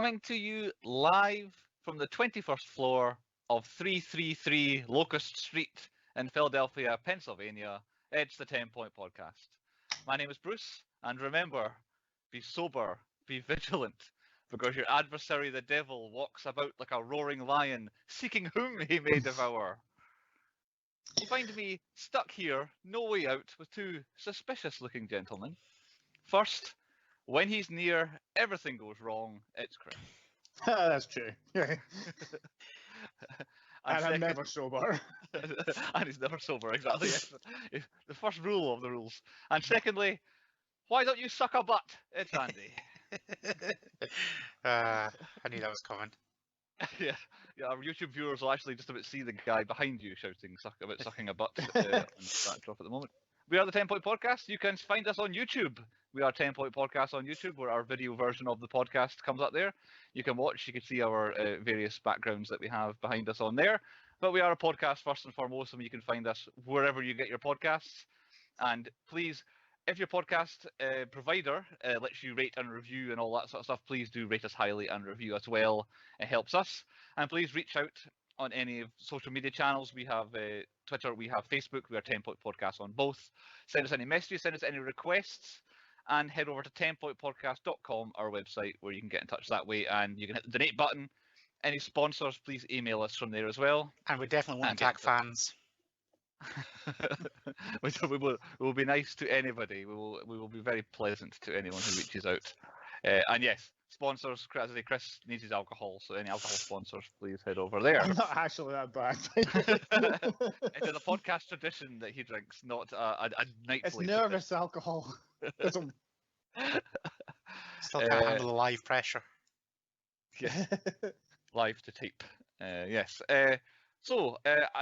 coming to you live from the 21st floor of 333 Locust Street in Philadelphia, Pennsylvania. It's the 10 Point Podcast. My name is Bruce, and remember, be sober, be vigilant, because your adversary, the devil, walks about like a roaring lion, seeking whom he may devour. You find me stuck here, no way out, with two suspicious-looking gentlemen. First, when he's near, everything goes wrong. It's Chris. That's true. and And I'm never sober. And he's never sober, exactly. Yes. The first rule of the rules. And secondly, why don't you suck a butt? It's Andy. I knew that was coming. yeah, our YouTube viewers will actually just about see the guy behind you shouting about sucking a butt on the backdrop at the moment. We are the 10 Point Podcast. You can find us on YouTube. We are 10 Point Podcast on YouTube, where our video version of the podcast comes up there. You can watch, you can see our various backgrounds that we have behind us on there. But we are a podcast first and foremost, and you can find us wherever you get your podcasts. And please, if your podcast provider lets you rate and review and all that sort of stuff, please do rate us highly and review as well. It helps us. And please reach out on any of social media channels. We have Twitter, we have Facebook, we are 10 Point Podcast on both. Send us any messages, send us any requests, and head over to 10pointpodcast.com, our website, where you can get in touch that way, and you can hit the donate button. Any sponsors, please email us from there as well. And we definitely won't attack fans. we will be nice to anybody. We will be very pleasant to anyone who reaches out. And yes, sponsors, as I say, Chris needs his alcohol, so any alcohol sponsors, please head over there. I'm not actually that bad. It is a podcast tradition that he drinks, not a nightly. It's nervous alcohol. Still can't handle the live pressure. Yeah. Live to tape. Yes. So,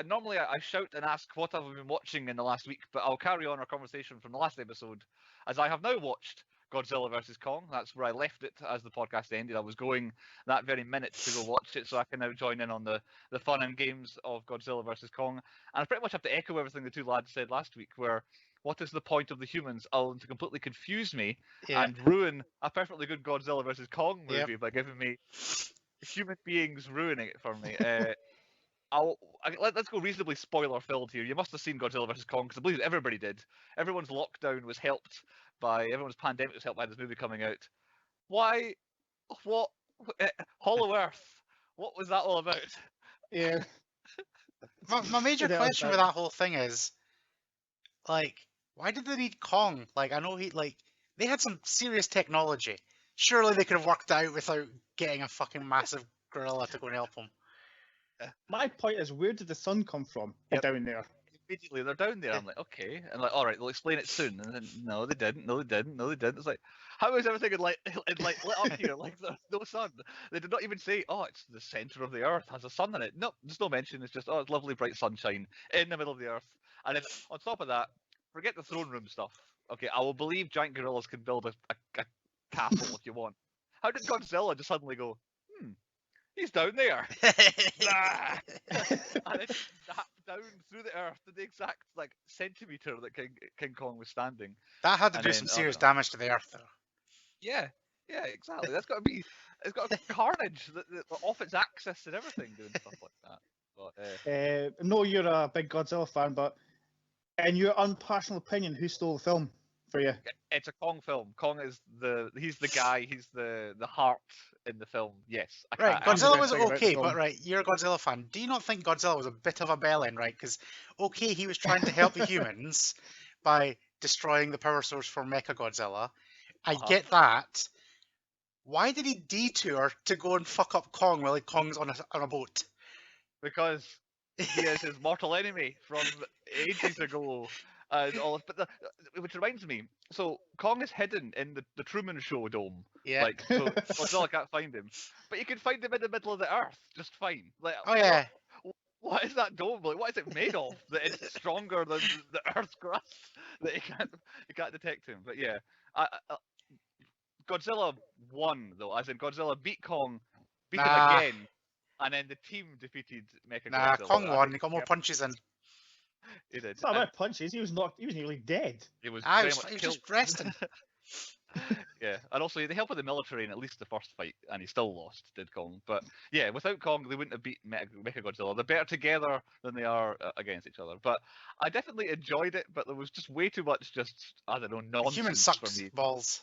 normally I shout and ask what have I been watching in the last week, but I'll carry on our conversation from the last episode, as I have now watched Godzilla vs. Kong. That's where I left it as the podcast ended. I was going that very minute to go watch it, so I can now join in on the fun and games of Godzilla vs. Kong. And I pretty much have to echo everything the two lads said last week, where what is the point of the humans other than to completely confuse me and ruin a perfectly good Godzilla vs. Kong movie by giving me human beings ruining it for me. Let's go reasonably spoiler-filled here. You must have seen Godzilla vs. Kong, because I believe everybody did. Everyone's lockdown was helped by, everyone's pandemic was helped by this movie coming out. Why? What? Hollow Earth. What was that all about? Yeah. My major question with that whole thing is, like, why did they need Kong? Like, I know they had some serious technology. Surely they could have worked it out without getting a fucking massive gorilla to go and help them. My point is, where did the sun come from down there? Immediately, they're down there. I'm like, okay. And like, all right, they'll explain it soon. And then, no, they didn't. No, they didn't. No, they didn't. It's like, how is everything lit up here? Like, there's no sun. They did not even say, oh, it's the center of the Earth, has a sun in it. No, there's no mention. It's just, oh, it's lovely bright sunshine in the middle of the Earth. And then on top of that, forget the throne room stuff. Okay, I will believe giant gorillas can build a castle if you want. How did Godzilla just suddenly go, he's down there? And it snapped down through the earth to the exact centimeter that King Kong was standing. That had to do some serious damage to the earth, though. Yeah, exactly. It's got carnage off its axis and everything, doing stuff like that. But, I know you're a big Godzilla fan, but in your unpartial opinion, who stole the film for you? It's a Kong film. Kong is he's the guy, he's the heart in the film. Yes. Right, Godzilla was okay, but right, you're a Godzilla fan. Do you not think Godzilla was a bit of a bellend, right? Because, okay, he was trying to help the humans by destroying the power source for Mechagodzilla. I get that. Why did he detour to go and fuck up Kong while Kong's on a boat? Because he is his mortal enemy from ages ago. Which reminds me, so Kong is hidden in the Truman Show dome. Yeah. So Godzilla can't find him, but you can find him in the middle of the Earth just fine. Like, oh yeah. What is that dome? Like, what is it made of that it's stronger than the Earth's crust that you can't detect him? But yeah, Godzilla won though, as in Godzilla beat Kong, beat him again, and then the team defeated Mechagodzilla. Nah, Kong won. He got more punches in. He did. It's not about punches. He was nearly dead. He was just resting. Yeah, and also they help with the military in at least the first fight, and he still lost, did Kong. But yeah, without Kong, they wouldn't have beat Mechagodzilla. They're better together than they are against each other. But I definitely enjoyed it, but there was just way too much, I don't know, The human nonsense for sucks me. balls.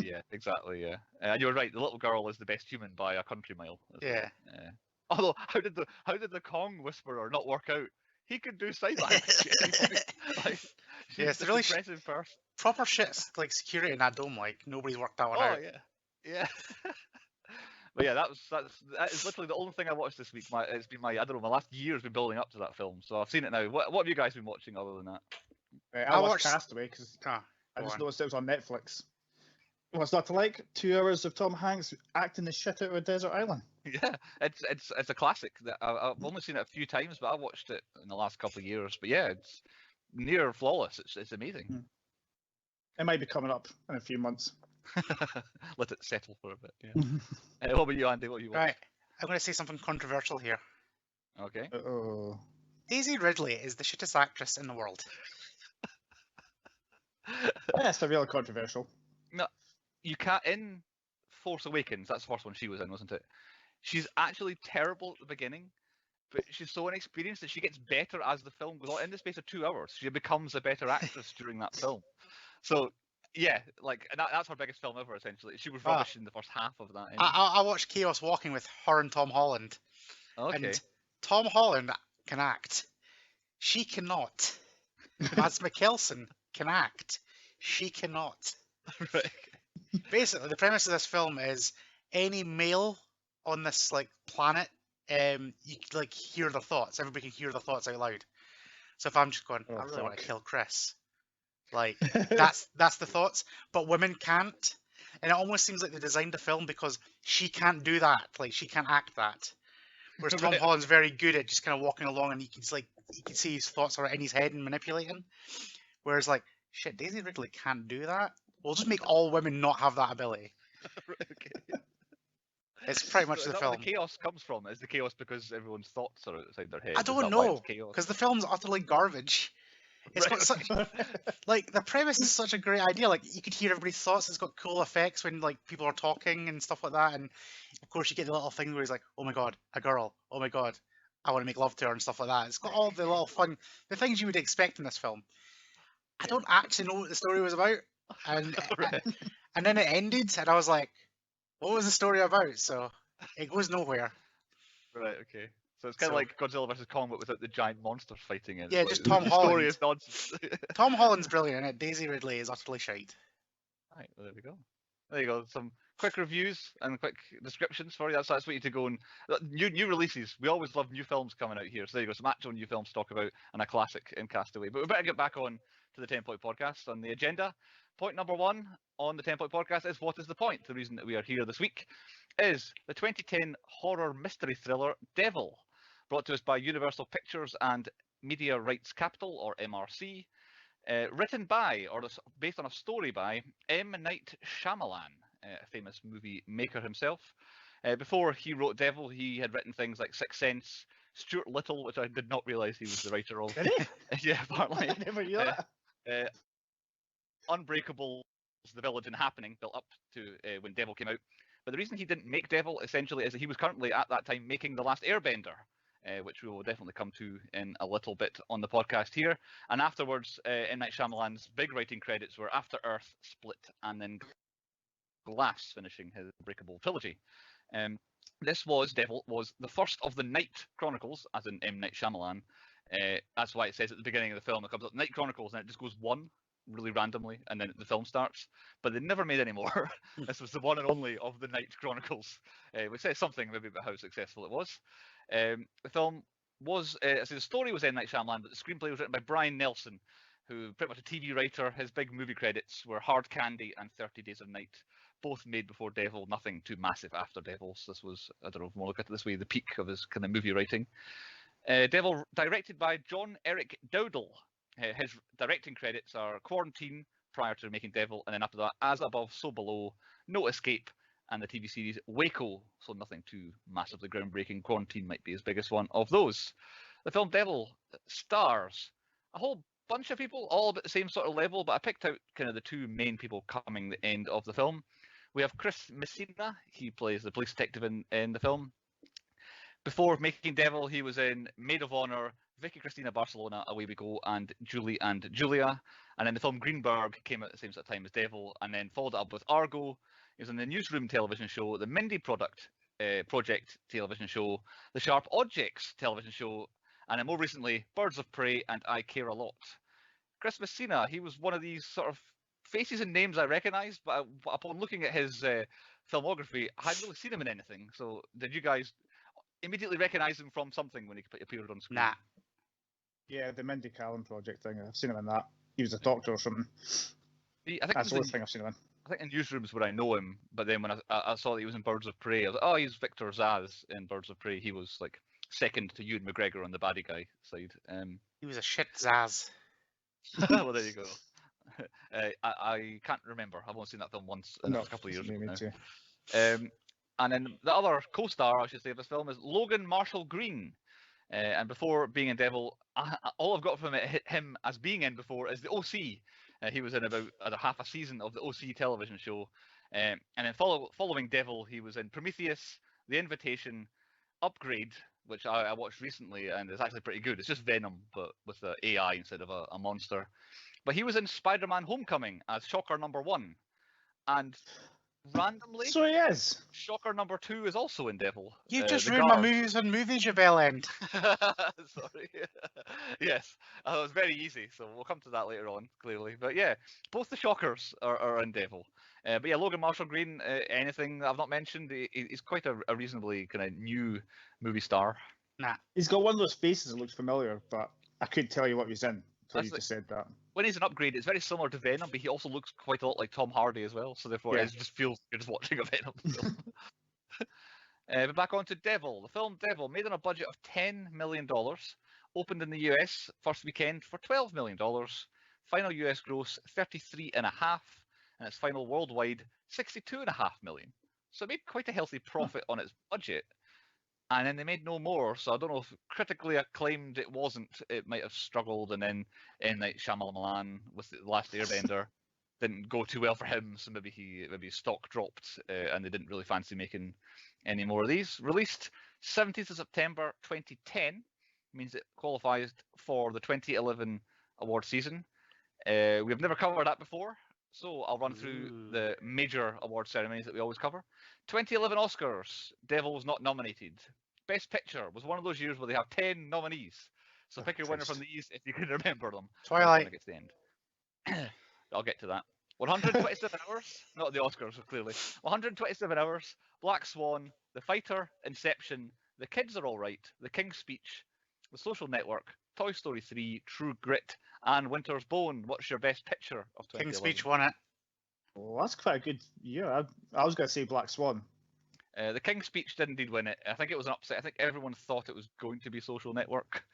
Yeah, exactly. Yeah, and you were right. The little girl is the best human by a country mile. Yeah. Well. Although, how did the Kong Whisperer not work out? He could do sign language at any point. Like, she's Yeah, it's this really impressive person. proper shit like security in that dome. Like nobody's worked that one out. Yeah. But yeah, that is literally the only thing I watched this week. It's been I don't know, my last year's been building up to that film, so I've seen it now. What have you guys been watching other than that? I watched Castaway because I just noticed it was on Netflix. What's not to like? 2 hours of Tom Hanks acting the shit out of a desert island. Yeah, it's a classic. That I've only seen it a few times, but I watched it in the last couple of years. But yeah, it's near flawless. It's amazing. It might be coming up in a few months. Let it settle for a bit. Yeah. What about you, Andy? What you watch? Right, I'm going to say something controversial here. Okay. Oh. Daisy Ridley is the shittest actress in the world. That's a real controversial. No, you can't. In Force Awakens, that's the first one she was in, wasn't it? She's actually terrible at the beginning, but she's so inexperienced that she gets better as the film goes on. In the space of 2 hours, she becomes a better actress during that film. So yeah, like, and that's her biggest film ever. Essentially, she was rubbish in the first half of that. Anyway. I watched Chaos Walking with her and Tom Holland. Okay. And Tom Holland can act. She cannot. Mads Mikkelsen can act. She cannot. Right. Basically, the premise of this film is any male on this like planet, you like hear their thoughts. Everybody can hear their thoughts out loud. So if I'm just going, I really want to kill Chris, like that's the thoughts. But women can't, and it almost seems like they designed the film because she can't do that. Like she can't act that. Whereas Tom Holland's very good at just kind of walking along, and you can see his thoughts are in his head and manipulating. Whereas like shit, Daisy Ridley can't do that. We'll just make all women not have that ability. Right, okay. It's pretty much So the is that film. where the chaos comes from? Is the chaos because everyone's thoughts are outside their head? I don't know, because the film's utterly garbage. It's got such like the premise is such a great idea. Like you could hear everybody's thoughts. It's got cool effects when like people are talking and stuff like that. And of course you get the little thing where he's like, "Oh my god, a girl! Oh my god, I want to make love to her" and stuff like that. It's got all the little fun, the things you would expect in this film. I don't actually know what the story was about, and and then it ended, and I was like, "What was the story about?" So it goes nowhere. Right. Okay. So it's kind of like Godzilla vs Kong, but without the giant monsters fighting it. Yeah, Like, just Tom the Holland. story is nonsense. Tom Holland's brilliant in it. Daisy Ridley is utterly shite. Right. Well, there we go. There you go. Some quick reviews and quick descriptions for you. That's what you to go and new releases. We always love new films coming out here. So there you go. Some actual new films to talk about and a classic in Castaway. But we better get back on to the 10-point podcast on the agenda. Point number 1 on the 10-point podcast is what is the point? The reason that we are here this week is the 2010 horror mystery thriller Devil, brought to us by Universal Pictures and Media Rights Capital, or MRC, written by, or based on a story by, M. Night Shyamalan, a famous movie maker himself. Before he wrote Devil, he had written things like Sixth Sense, Stuart Little, which I did not realise he was the writer of. Did he? Yeah, apparently. I never knew that. Unbreakable, The Village and Happening, built up to when Devil came out. But the reason he didn't make Devil, essentially, is that he was currently, at that time, making The Last Airbender, which we will definitely come to in a little bit on the podcast here. And afterwards, M. Night Shyamalan's big writing credits were After Earth, Split, and then Glass, finishing his Unbreakable trilogy. Devil was the first of the Night Chronicles, as in M. Night Shyamalan. That's why it says at the beginning of the film, it comes up Night Chronicles, and it just goes 1 really randomly, and then the film starts. But they never made any more. This was the one and only of the Night Chronicles, which says something maybe about how successful it was. The film was, the story was M. Night Shyamalan, but the screenplay was written by Brian Nelson, who pretty much a TV writer. His big movie credits were Hard Candy and 30 Days of Night, both made before Devil, nothing too massive after Devil. So this was, I don't know if we want to look at it this way, the peak of his kind of movie writing. Devil, directed by John Eric Dowdle. His directing credits are Quarantine, prior to making Devil, and then after that, As Above, So Below, No Escape, and the TV series Waco. So nothing too massively groundbreaking. Quarantine might be his biggest one of those. The film Devil stars a whole bunch of people, all about the same sort of level, but I picked out kind of the two main people coming the end of the film. We have Chris Messina. He plays the police detective in the film. Before making Devil, he was in Maid of Honor, Vicky Cristina Barcelona, Away We Go, and Julie and Julia. And then the film Greenberg came out at the same sort of time as Devil, and then followed it up with Argo. He was in the Newsroom television show, the Mindy Project television show, the Sharp Objects television show, and then more recently, Birds of Prey and I Care a Lot. Chris Messina, he was one of these sort of faces and names I recognised, but upon looking at his filmography, I hadn't really seen him in anything. So did you guys immediately recognise him from something when he appeared on screen? Nah. Yeah, the Mindy Callan project thing. I've seen him in that. He was a doctor or something. That's the only thing I've seen him in. I think in Newsrooms where I know him, but then when I saw that he was in Birds of Prey, I was like, oh, he's Victor Zsasz in Birds of Prey. He was like second to Ewan McGregor on the baddie guy side. He was a shit Zsasz. Well, there you go. I can't remember. I've only seen that film once in a couple of years ago now. And then the other co-star, I should say, of this film is Logan Marshall Green. And before being in Devil, all I've got from him as being in before is the OC. He was in about half a season of the OC television show. And then following Devil, he was in Prometheus, The Invitation, Upgrade, which I watched recently, and it's actually pretty good. It's just Venom, but with the AI instead of a monster. But he was in Spider-Man Homecoming as Shocker number 1. And randomly, so he is. Shocker number 2 is also in Devil. You just ruined my movies on movies, you bell end. Sorry. Yes, it was very easy, so we'll come to that later on, clearly. But yeah, both the Shockers are in Devil. But yeah, Logan Marshall Green, anything that I've not mentioned, he's quite a reasonably kind of new movie star. Nah. He's got one of those faces that looks familiar, but I couldn't tell you what he's in until you just said that. When he's an Upgrade, it's very similar to Venom, but he also looks quite a lot like Tom Hardy as well, so therefore it just feels you're just watching a Venom film. But back on to Devil. The film Devil, made on a budget of $10 million, opened in the US first weekend for $12 million, final US gross 33.5, and its final worldwide 62.5 million. So it made quite a healthy profit on its budget. And then they made no more, so I don't know if critically acclaimed it wasn't. It might have struggled, and then M. Night Shyamalan with The Last Airbender didn't go too well for him, so maybe his stock dropped, and they didn't really fancy making any more of these. Released 17th of September 2010, means it qualifies for the 2011 award season. We've never covered that before, so I'll run through the major award ceremonies that we always cover. 2011 Oscars, Devil was not nominated. Best Picture was one of those years where they have 10 nominees. So pick your winner from these if you can remember them. Twilight. When it gets to the end. I'll get to that. 127 hours, not the Oscars, clearly. 127 hours, Black Swan, The Fighter, Inception, The Kids Are Alright, The King's Speech, The Social Network, Toy Story 3, True Grit, and Winter's Bone. What's your best picture of 2011? King's Speech won it. Well, that's quite a good year. I was going to say Black Swan. The King's Speech did indeed win it. I think it was an upset. I think everyone thought it was going to be Social Network.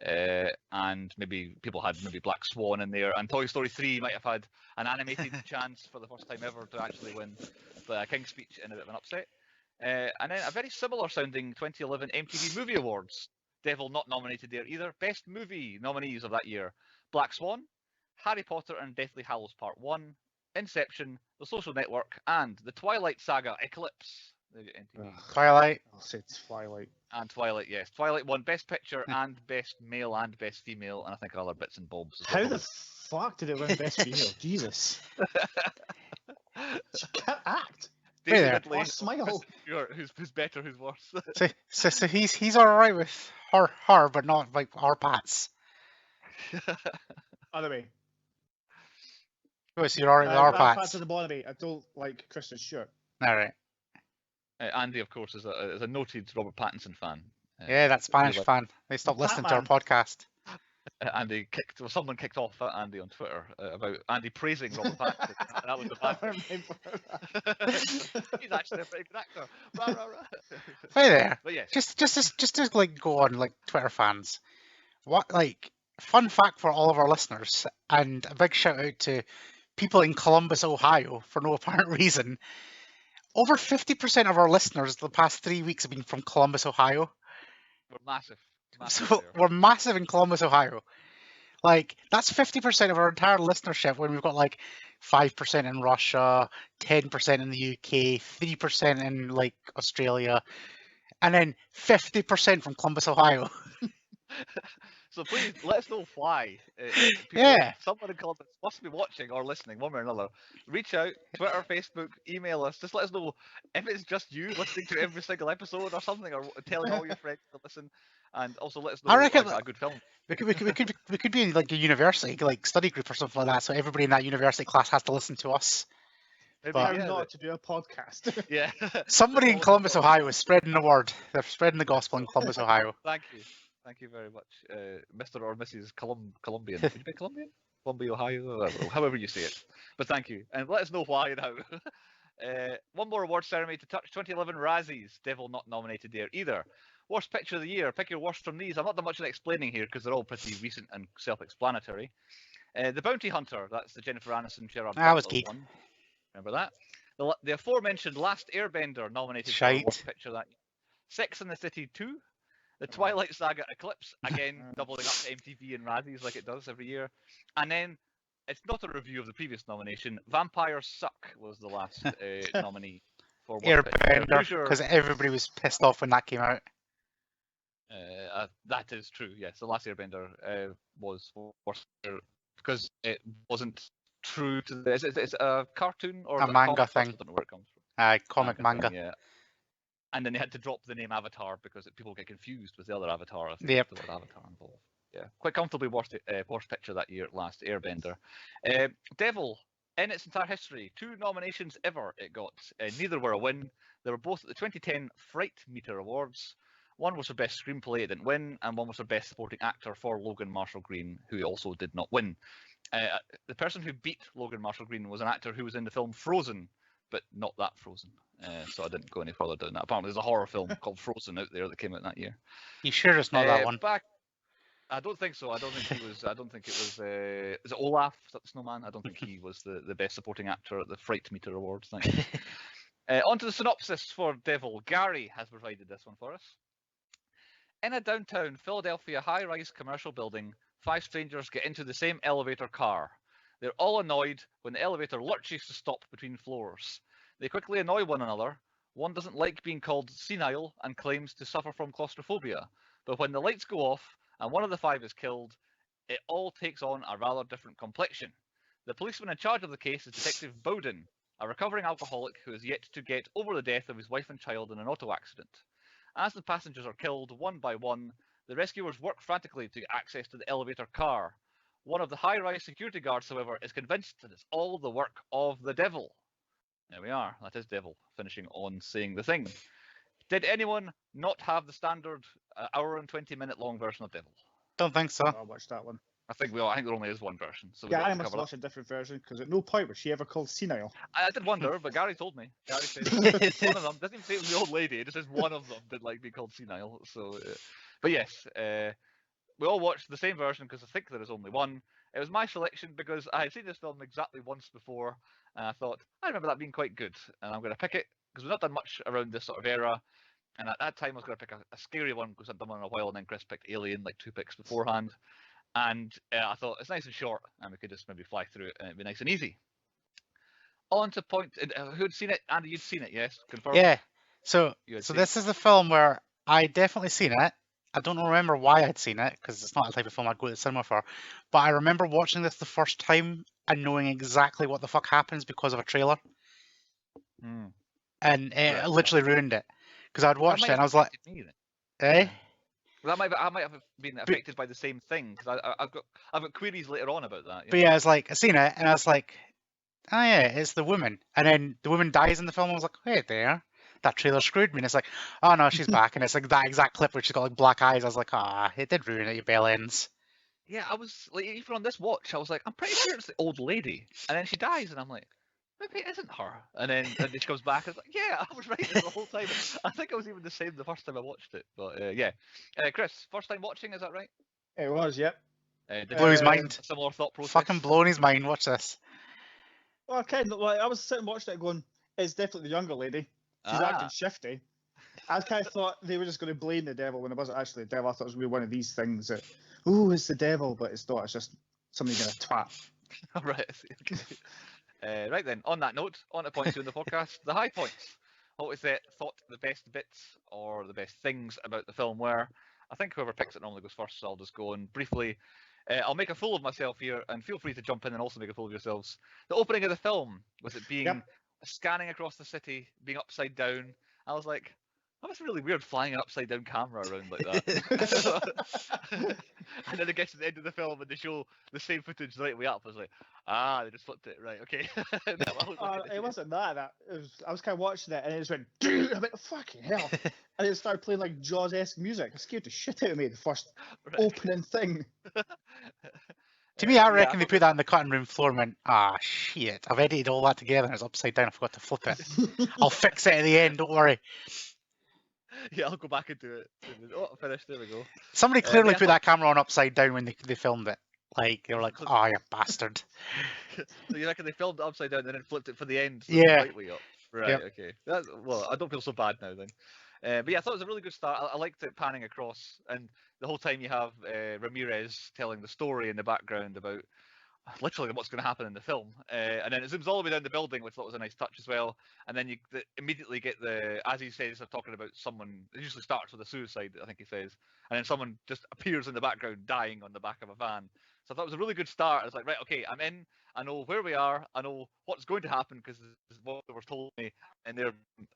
And maybe people had Black Swan in there. And Toy Story 3 might have had an animated chance for the first time ever to actually win. But King's Speech in a bit of an upset. And then a very similar sounding 2011 MTV Movie Awards. Devil not nominated there either. Best movie nominees of that year: Black Swan, Harry Potter and Deathly Hallows Part 1, Inception, The Social Network, and the Twilight Saga Eclipse. Twilight. I'll say Twilight. And Twilight, yes. Twilight won Best Picture and Best Male and Best Female, and I think other bits and bobs as well. How the fuck did it win Best Female? Jesus. She can't act. Hey there. Oh, smile. Who's better, who's worse? So he's alright with her, but not like our Pats. Other way. Oh, so you're alright with our Pats. Pats are the bottom of me. I don't like Kristen Stewart. Alright. Andy, of course, is a noted Robert Pattinson fan. Yeah, that Spanish fan. They stopped listening to our podcast. Andy someone kicked off at Andy on Twitter about Andy praising Robert Pattinson. And that was the bad thing. He's actually a pretty good actor. Rah, rah, rah. Hey there. But yes. Just to like go on like Twitter fans. What like fun fact for all of our listeners, and a big shout out to people in Columbus, Ohio, for no apparent reason. Over 50% of our listeners the past 3 weeks have been from Columbus, Ohio. We're massive. So we're massive in Columbus, Ohio. Like, that's 50% of our entire listenership when we've got like 5% in Russia, 10% in the UK, 3% in like Australia, and then 50% from Columbus, Ohio. So please let us know why. Yeah. Someone in Columbus must be watching or listening, one way or another. Reach out, Twitter, Facebook, email us. Just let us know if it's just you listening to every single episode or something, or telling all your friends to listen. And also let us know I reckon a good film. we could be in like a university like study group or something like that. So everybody in that university class has to listen to us. Maybe, But- How not to do a podcast. Yeah. Somebody in Columbus, Ohio is spreading the word. They're spreading the gospel in Columbus, Ohio. Thank you. Thank you very much, Mr. or Mrs. Colombian. Would you be Colombian? Columbia, Ohio, however you say it. But thank you, and let us know why now. One more award ceremony to touch. 2011 Razzies. Devil not nominated there either. Worst picture of the year. Pick your worst from these. I'm not done much of explaining here because they're all pretty recent and self-explanatory. The Bounty Hunter. That's the Jennifer Aniston Gerard That was Butler Keith. one. Remember that? The aforementioned Last Airbender nominated for Shite. worst picture that year. Sex and the City 2. The Twilight Saga Eclipse, again, doubling up to MTV and Razzies like it does every year. And then, it's not a review of the previous nomination, Vampires Suck was the last nominee for worst picture. Airbender, because everybody was pissed off when that came out. That is true, yes. The Last Airbender was worst picture because it wasn't true to the... Is it a cartoon or A manga comic? thing. I don't know where it comes from. Comic manga. Thing, yeah. And then they had to drop the name Avatar because people get confused with the other Avatar. I think Yep. the word Avatar involved. Yeah, quite comfortably worst picture that year, Last Airbender. Devil, in its entire history, 2 nominations ever it got. Neither were a win. They were both at the 2010 Fright Meter Awards. One was for Best Screenplay, it didn't win, and one was for Best Supporting Actor for Logan Marshall Green, who also did not win. The person who beat Logan Marshall Green was an actor who was in the film Frozen, but not that Frozen. So I didn't go any further down that. Apparently, there's a horror film called Frozen out there that came out that year. You sure it's not that one? I don't think so. I don't think he was. I don't think it was. Is it Olaf? Is that the snowman? I don't think he was the best supporting actor at the Fright Meter Awards. Thank you. On to the synopsis for Devil. Gary has provided this one for us. In a downtown Philadelphia high-rise commercial building, 5 strangers get into the same elevator car. They're all annoyed when the elevator lurches to stop between floors. They quickly annoy one another. One doesn't like being called senile and claims to suffer from claustrophobia. But when the lights go off and one of the 5 is killed, it all takes on a rather different complexion. The policeman in charge of the case is Detective Bowden, a recovering alcoholic who has yet to get over the death of his wife and child in an auto accident. As the passengers are killed one by one, the rescuers work frantically to get access to the elevator car. One of the high-rise security guards, however, is convinced that it's all the work of the devil. There we are. That is Devil, finishing on saying the thing. Did anyone not have the standard hour and 20-minute long version of Devil? Don't think so. I watched that one. I think there only is one version. So Yeah, I must watch a different version because at no point was she ever called senile. I did wonder, but Gary told me. Gary said one of them doesn't even say it was the old lady. It just says one of them did like be called senile. So, but yes, we all watched the same version because I think there is only one. It was my selection because I had seen this film exactly once before, and I thought I remember that being quite good, and I'm going to pick it because we've not done much around this sort of era. And at that time, I was going to pick a scary one because I'd done one in a while, and then Chris picked Alien, like 2 picks beforehand. And I thought it's nice and short, and we could just maybe fly through it, and it'd be nice and easy. On to point. Who'd seen it? Andy, you'd seen it, yes? Confirmed? Yeah. So this is the film where I definitely seen it. I don't remember why I'd seen it because it's not the type of film I'd go to the cinema for. But I remember watching this the first time and knowing exactly what the fuck happens because of a trailer. And it literally ruined it because I'd watched it and I was like, eh? I might have been affected by the same thing because I've got queries later on about that. But yeah, I was like, I seen it and I was like, oh yeah, it's the woman. And then the woman dies in the film. I was like, wait there, that trailer screwed me. And it's like, oh no, she's back. And it's like that exact clip where she's got like black eyes. I was like, it did ruin it, you bell ends. Yeah, I was like, even on this watch, I was like, I'm pretty sure it's the old lady. And then she dies, and I'm like, maybe it isn't her. And then she comes back, and it's like, yeah, I was right the whole time. I think it was even the same the first time I watched it. But yeah. Chris, first time watching, is that right? It was, yep. Blew his mind. Similar thought process. Fucking blowing his mind. Watch this. Well, kind of like I was sitting watching it going, it's definitely the younger lady. She's acting shifty. I kind of thought they were just going to blame the devil when it wasn't actually the devil. I thought it was going to be one of these things that ooh, it's the devil, but it's not. It's just somebody being a twat. Right. Okay. Right then. On that note, on to point 2 in the podcast, the high points. What was it? Thought the best bits or the best things about the film were? I think whoever picks it normally goes first, so I'll just go and briefly. I'll make a fool of myself here, and feel free to jump in and also make a fool of yourselves. The opening of the film, with it being scanning across the city, being upside down. I was like, that was really weird flying an upside down camera around like that. And then it gets to the end of the film and they show the same footage right way up. I was like, they just flipped it, right? Okay. It wasn't that. I was kind of watching it and it just went, dude, I'm like, fucking hell. And it started playing like Jaws-esque music. It scared the shit out of me, the first opening thing. To me, I reckon they put that on the cutting room floor and went, shit, I've edited all that together and it's upside down, I forgot to flip it. I'll fix it at the end, don't worry. Yeah, I'll go back and do it. Oh, finished, there we go. Somebody clearly put that camera on upside down when they filmed it. Like, they were like, oh, you bastard. So you reckon they filmed it upside down and then flipped it for the end? So yeah. Right way up. Right, okay. Well, I don't feel so bad now then. But yeah, I thought it was a really good start. I liked it panning across, and the whole time you have Ramirez telling the story in the background about literally what's going to happen in the film, and then it zooms all the way down the building, which I thought was a nice touch as well. And then you immediately get as he says, they're talking about someone. It usually starts with a suicide, I think he says, and then someone just appears in the background dying on the back of a van. So I thought it was a really good start. I was like, right, okay, I'm in. I know where we are. I know what's going to happen because this is what they were told me, and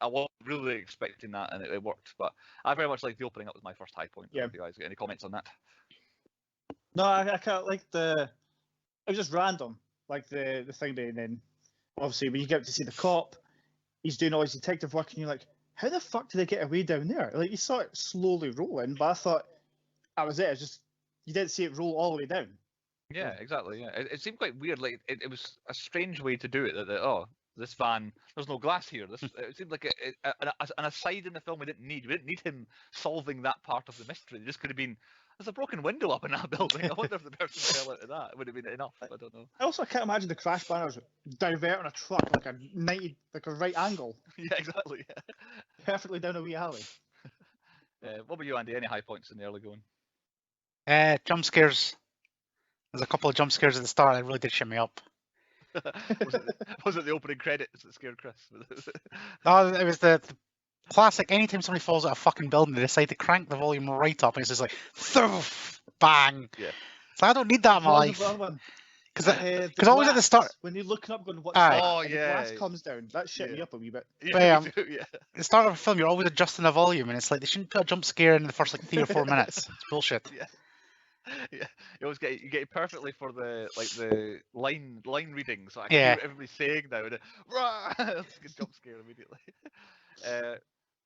I wasn't really expecting that, and it worked. But I very much liked the opening. That was my first high point. Yeah. If you guys got any comments on that? No, I can't like it was just random, like the thing, and then obviously when you get to see the cop, he's doing all his detective work, and you're like, how the fuck did they get away down there? Like you saw it slowly rolling, but I thought that was it. It's just you didn't see it roll all the way down. Yeah, exactly. Yeah, it seemed quite weird. Like it was a strange way to do it. That this van, there's no glass here. It seemed like an aside in the film we didn't need. We didn't need him solving that part of the mystery. It just could have been. There's a broken window up in that building. I wonder if the person fell out of that. It would have been enough. I don't know. I also can't imagine the crash banners diverting a truck like a right angle. Yeah, exactly. Yeah. Perfectly down a wee alley. What about you, Andy? Any high points in the early going? Jump scares. There's a couple of jump scares at the start that really did shit me up. was it the opening credits that scared Chris? No, it was the classic. Anytime somebody falls out of a fucking building, they decide to crank the volume right up, and it's just like, thoof, bang. Yeah. So I don't need that in my life. Because always at the start, when you're looking up, going, "What's that?" The glass comes down. That shit me up a wee bit. Yeah, at the start of a film, you're always adjusting the volume, and it's like they shouldn't put a jump scare in the first 3 or 4 minutes. It's bullshit. Yeah. Yeah, you get it perfectly for the line reading, so I can hear what everybody's saying now, and it's a good jump scare immediately.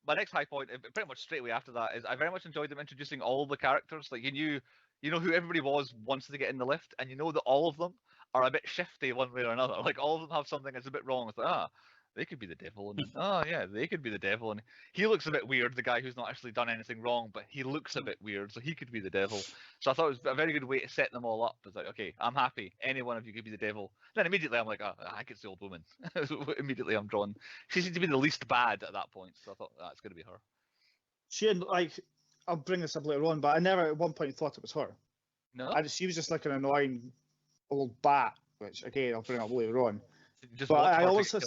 My next high point, pretty much straight away after that, is I very much enjoyed them introducing all the characters. Like you know who everybody was once they get in the lift, and you know that all of them are a bit shifty one way or another. Like all of them have something that's a bit wrong. It's like, they could be the devil, and they could be the devil, and he looks a bit weird, the guy who's not actually done anything wrong, but he looks a bit weird, so he could be the devil. So I thought it was a very good way to set them all up. It's like, okay, I'm happy, any one of you could be the devil. Then immediately I'm like, I think it's the old woman. Immediately I'm drawn. She seems to be the least bad at that point, so I thought that's going to be her. She had, I'll bring this up later on, but I never at one point thought it was her. No? She was just like an annoying old bat, which again I'll bring up later on. But I also,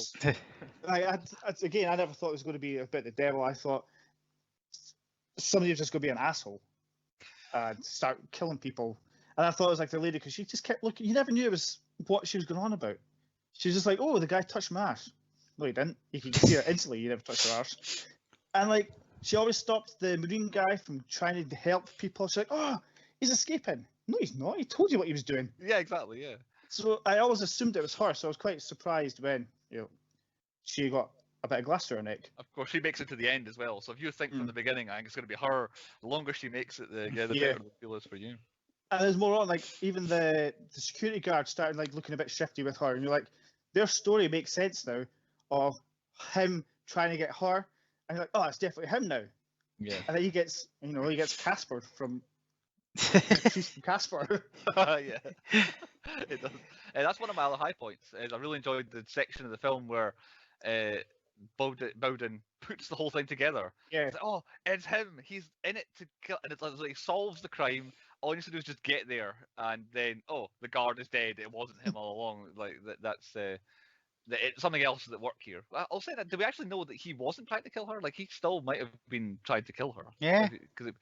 again, I never thought it was going to be about the devil. I thought somebody was just going to be an asshole and start killing people. And I thought it was like the lady, because she just kept looking. You never knew it was what she was going on about. She was just like, "Oh, the guy touched my ass." No, he didn't. You could see it instantly. You never touched her ass. And she always stopped the Marine guy from trying to help people. She's like, "Oh, he's escaping." No, he's not. He told you what he was doing. Yeah, exactly. Yeah. So I always assumed it was her, so I was quite surprised when she got a bit of glass to her neck. Of course, she makes it to the end as well. So if you think from the beginning, I think it's going to be her. The longer she makes it, the better the feel is for you. And there's more on, even the security guard started looking a bit shifty with her, and you're like, their story makes sense now of him trying to get her, and you're like, oh, it's definitely him now. Yeah. And then he gets Casper from. She's from Casper. Yeah, it does. That's one of my other high points. Is I really enjoyed the section of the film where Bowden puts the whole thing together. Yeah. It's like, oh, it's him. He's in it to kill, and it's like he solves the crime. all you need to do is just get there, and then the guard is dead. It wasn't him all along. Like that's it's something else at work here. I'll say that. Do we actually know that he wasn't trying to kill her? Like he still might have been trying to kill her. Yeah. Because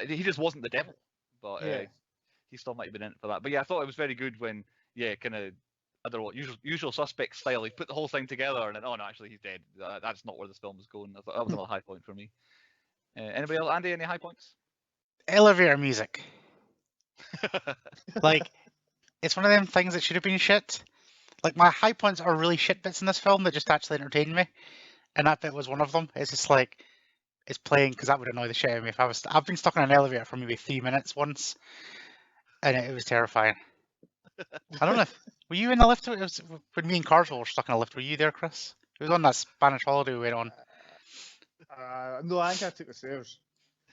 he just wasn't the devil, but he still might have been in it for that. But yeah, I thought it was very good when kind of. I don't know what usual suspect style. He put the whole thing together, and then no, actually he's dead. That's not where this film was going. I thought that was another high point for me. Anybody else? Andy, any high points? Elevator music. Like, it's one of them things that should have been shit. Like, my high points are really shit bits in this film that just actually entertained me, and that bit was one of them. It's just like it's playing because that would annoy the shit out of me if I've been stuck in an elevator for maybe 3 minutes once, and it was terrifying. I don't know. Were you in the lift? It was when me and Carswell were stuck in a lift. Were you there, Chris? It was on that Spanish holiday we went on. No, I think I took the stairs.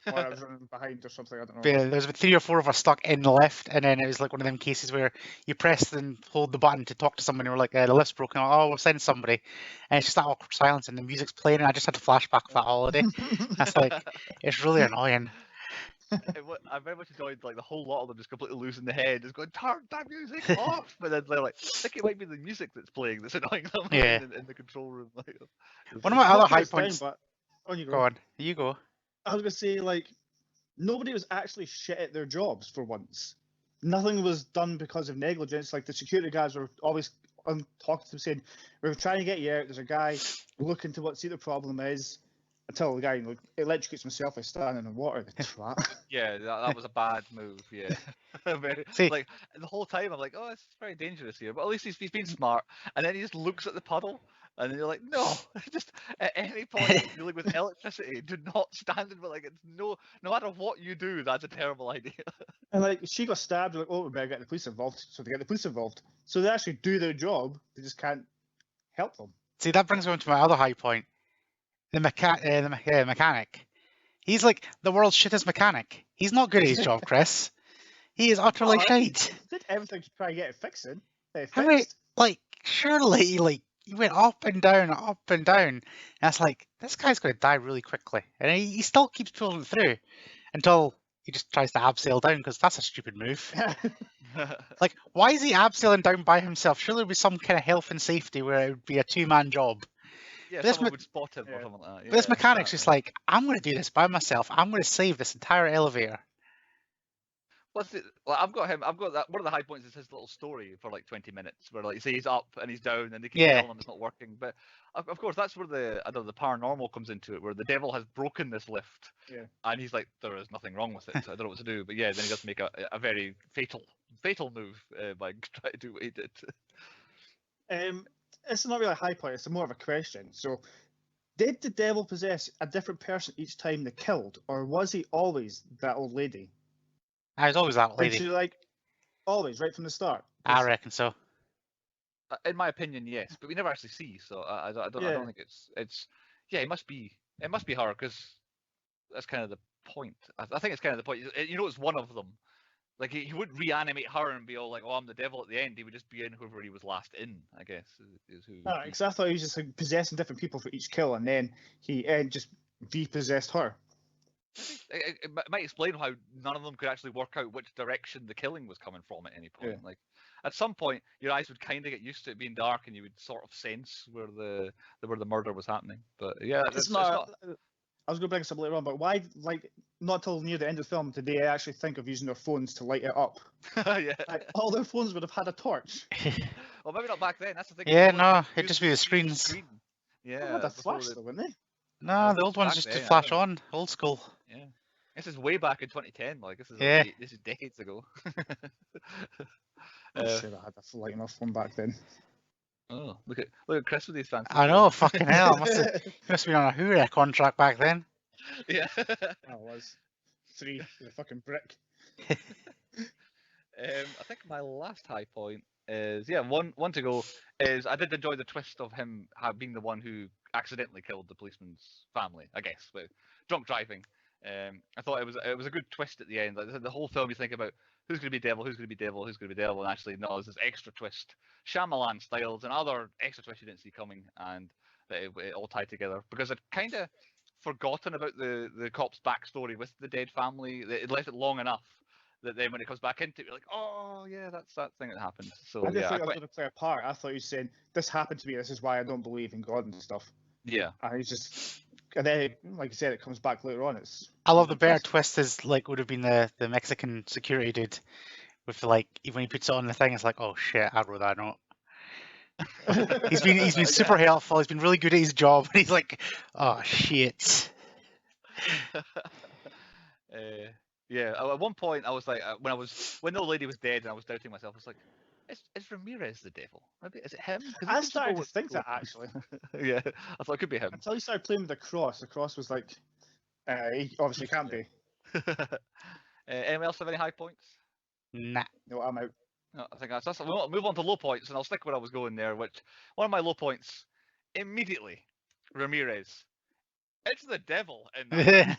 Or I was running behind or something, I don't know. But there was about 3 or 4 of us stuck in the lift, and then it was like one of them cases where you press and hold the button to talk to someone, and we're like, the lift's broken. Oh, we'll send somebody. And it's just that awkward silence, and the music's playing, and I just had a flashback of that holiday. That's like, it's really annoying. I very much enjoyed like the whole lot of them just completely losing the head, just going turn that music off. But then they're like, I think it might be the music that's playing that's annoying them in the control room. Like, one of my other high Not points. down, but on you go. Go on, you go. I was gonna say like nobody was actually shit at their jobs for once. Nothing was done because of negligence. Like the security guys were always talking to them saying, "We're trying to get you out. There's a guy looking to see the problem is." Until the guy electrocutes himself by standing in water. The twat. Yeah, that was a bad move. Yeah, like the whole time I'm like, oh, it's very dangerous here. But at least he's been smart. And then he just looks at the puddle, and then you're like, no, just at any point dealing with electricity, do not stand in. But like, it's no matter what you do, that's a terrible idea. And like, she got stabbed. Like, oh, we better get the police involved. So they get the police involved. So they actually do their job. They just can't help them. See, that brings me on to my other high point. The mechanic. He's like the world's shittest mechanic. He's not good at his job, Chris. He is utterly shite. Did everything to try and get it fixing. Like, surely, like, he went up and down, and it's like, this guy's going to die really quickly. And he still keeps pulling it through until he just tries to abseil down, because that's a stupid move. Like, why is he abseiling down by himself? Surely there would be some kind of health and safety where it would be a 2-man job. Yeah, someone would spot him or something like that. Yeah, but this mechanic's just like, I'm going to do this by myself. I'm going to save this entire elevator. I've got that. One of the high points is his little story for like 20 minutes, where like, say he's up and he's down, and they keep telling him it's not working. But of course, that's where the paranormal comes into it, where the devil has broken this lift, and he's like, there is nothing wrong with it. So I don't know what to do. But yeah, then he does make a very fatal move by trying to do what he did. It's not really a high point, it's more of a question. So, did the devil possess a different person each time they killed, or was he always that old lady? I was always that lady. Did she, like, always, right from the start? I reckon so. In my opinion, yes, but we never actually see, so I don't think it's. Yeah, it must be her, because that's kind of the point. I think it's kind of the point. It's one of them. Like, he wouldn't reanimate her and be all like, oh, I'm the devil at the end. He would just be in whoever he was last in, I guess. Because I thought he was just like, possessing different people for each kill, and then he just repossessed her. It might explain how none of them could actually work out which direction the killing was coming from at any point. Yeah. Like, at some point, your eyes would kind of get used to it being dark, and you would sort of sense where the murder was happening. But yeah, it's not. I was going to bring this up later on, but why, like, not till near the end of the film did they actually think of using their phones to light it up? Yeah. Like, all their phones would have had a torch. Well, maybe not back then. That's the thing. Yeah, no, it'd just be the screens. Yeah. They had a flash, though, wouldn't they? No, the old ones just to flash on. Old school. Yeah. This is way back in 2010. Like, this is this is decades ago. I'm sure I had a light enough phone back then. Oh, look at Chris with these fancy. I know, fucking hell. Must have been on a Hooray contract back then. Yeah. I was 3 with a fucking brick. I think my last high point is one to go is I did enjoy the twist of him being the one who accidentally killed the policeman's family, I guess, with drunk driving. I thought it was a good twist at the end. Like, the whole film, you think about who's going to be devil, who's going to be devil, who's going to be devil, and actually no, there's this extra twist, Shyamalan styles, and other extra twist you didn't see coming, and it all tied together because I'd kind of forgotten about the cop's backstory with the dead family. It left it long enough that then when it comes back into it, you're like, oh yeah, that's that thing that happened. So I didn't yeah, think I was going to play a part. I thought he was saying, this happened to me, this is why I don't believe in God and stuff. yeah. And he's just, and then, like you said, it comes back later on. I love the better twist is like would have been the Mexican security dude with like when he puts it on the thing, it's like, oh shit, I wrote that note. He's been super helpful. He's been really good at his job, and he's like, oh shit. Yeah, at one point I was like, when the old lady was dead, and I was doubting myself. I was like, is Ramirez the devil? Maybe is it him? I started to think that actually. Yeah, I thought it could be him. Until he started playing with the cross. The cross was like, he obviously can't be. Anyone else have any high points? Nah. No, I'm out. No, I think that's we'll move on to low points, and I'll stick where I was going there. Which one of my low points immediately, Ramirez. It's the devil in that.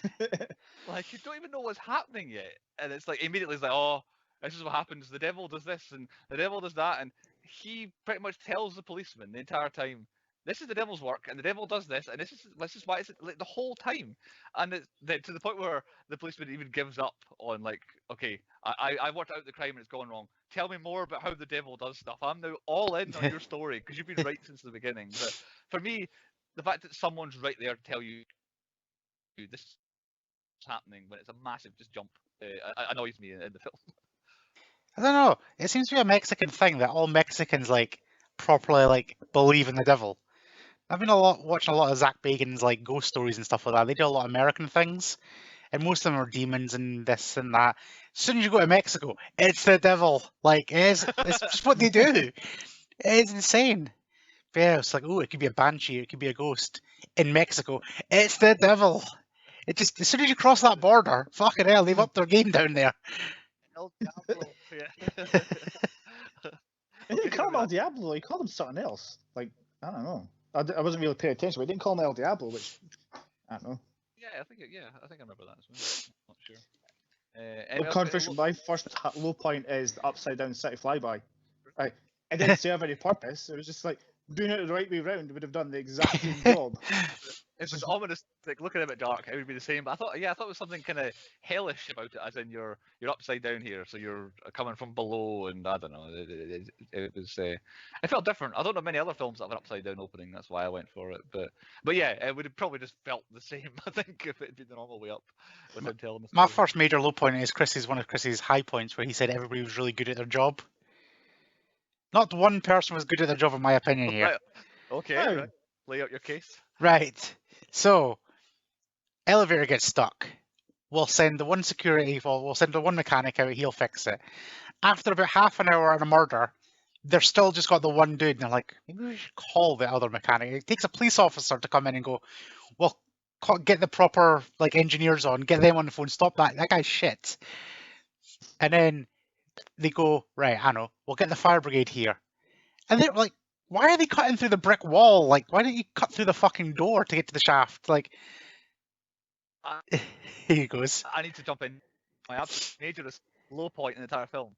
Like you don't even know what's happening yet, and it's like immediately it's like, oh, this is what happens. The devil does this, and the devil does that, and he pretty much tells the policeman the entire time, this is the devil's work, and the devil does this, and this is why it's like the whole time, and to the point where the policeman even gives up on like, okay, I worked out the crime and it's gone wrong. Tell me more about how the devil does stuff. I'm now all in on your story because you've been right since the beginning. But for me, the fact that someone's right there to tell you this is happening when it's a massive just jump annoys me in the film. I don't know. It seems to be a Mexican thing that all Mexicans like properly like believe in the devil. I've been watching a lot of Zach Bagans like ghost stories and stuff like that. They do a lot of American things, and most of them are demons and this and that. As soon as you go to Mexico, it's the devil. Like it's just what they do. It's insane. But yeah, it's like, oh, it could be a banshee, it could be a ghost in Mexico. It's the devil. It just as soon as you cross that border, fucking hell, they've upped their game down there. El Diablo, yeah. He didn't call him El Diablo. He called him something else. Like I don't know. I wasn't really paying attention, but he didn't call him El Diablo, which I don't know. Yeah, I think I remember that as well. Not sure. No confusion. My first low point is the upside down city flyby. Right, it didn't serve any purpose. It was just like doing it the right way round would have done the exact same job. It was ominous. Like looking at it dark, it would be the same. But I thought it was something kind of hellish about it, as in you're upside down here, so you're coming from below, and I don't know. It was. It felt different. I don't know many other films that have an upside down opening. That's why I went for it. But yeah, it would have probably just felt the same. I think if it had been the normal way up without telling the story. My first major low point is one of Chris's high points, where he said everybody was really good at their job. Not one person was good at their job, in my opinion here. Right. Okay, right. Lay out your case. Right. So, elevator gets stuck. We'll send the one we'll send the one mechanic out, he'll fix it. After about half an hour on a murder, they're still just got the one dude, and they're like, maybe we should call the other mechanic. It takes a police officer to come in and go, well, get the proper like engineers on, get them on the phone, stop that guy's shit. And then they go, right, I know, we'll get the fire brigade here. And they're like, why are they cutting through the brick wall? Like, why don't you cut through the fucking door to get to the shaft? Like, here he goes. I need to jump in. My absolute major low point in the entire film.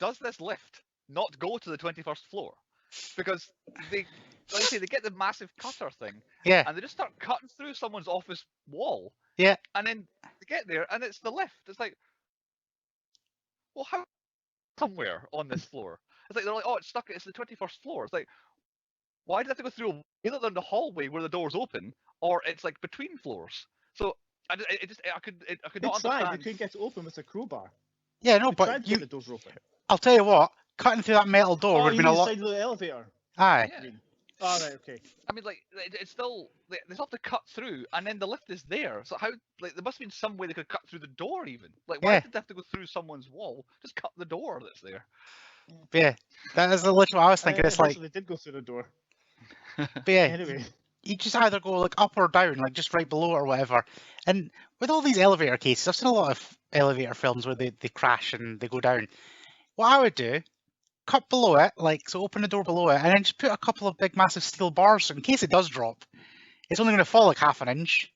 Does this lift not go to the 21st floor? Because they get the massive cutter thing. Yeah. And they just start cutting through someone's office wall. Yeah. And then they get there, and it's the lift. It's like, well, how? Somewhere on this floor. It's like they're like, oh, it's stuck. It's the 21st floor. It's like, why do they have to go through either they're in the hallway where the doors open, or it's like between floors? So I could not understand. They couldn't get it open with a crowbar. Yeah, no, but tried to get the doors open. I'll tell you what, cutting through that metal door would have been a lot. Inside the elevator. Aye. Yeah. Oh, right, okay. I mean, like, it's still they still have to cut through, and then the lift is there. So how? Like, there must have been some way they could cut through the door, even. Like, why did they have to go through someone's wall? Just cut the door that's there. Yeah, that is literally what I was thinking. It's like they did go through the door. But yeah, anyway, you just either go like up or down, like just right below it or whatever. And with all these elevator cases, I've seen a lot of elevator films where they crash and they go down. What I would do, cut below it, like so open the door below it, and then just put a couple of big massive steel bars in case it does drop. It's only going to fall like half an inch,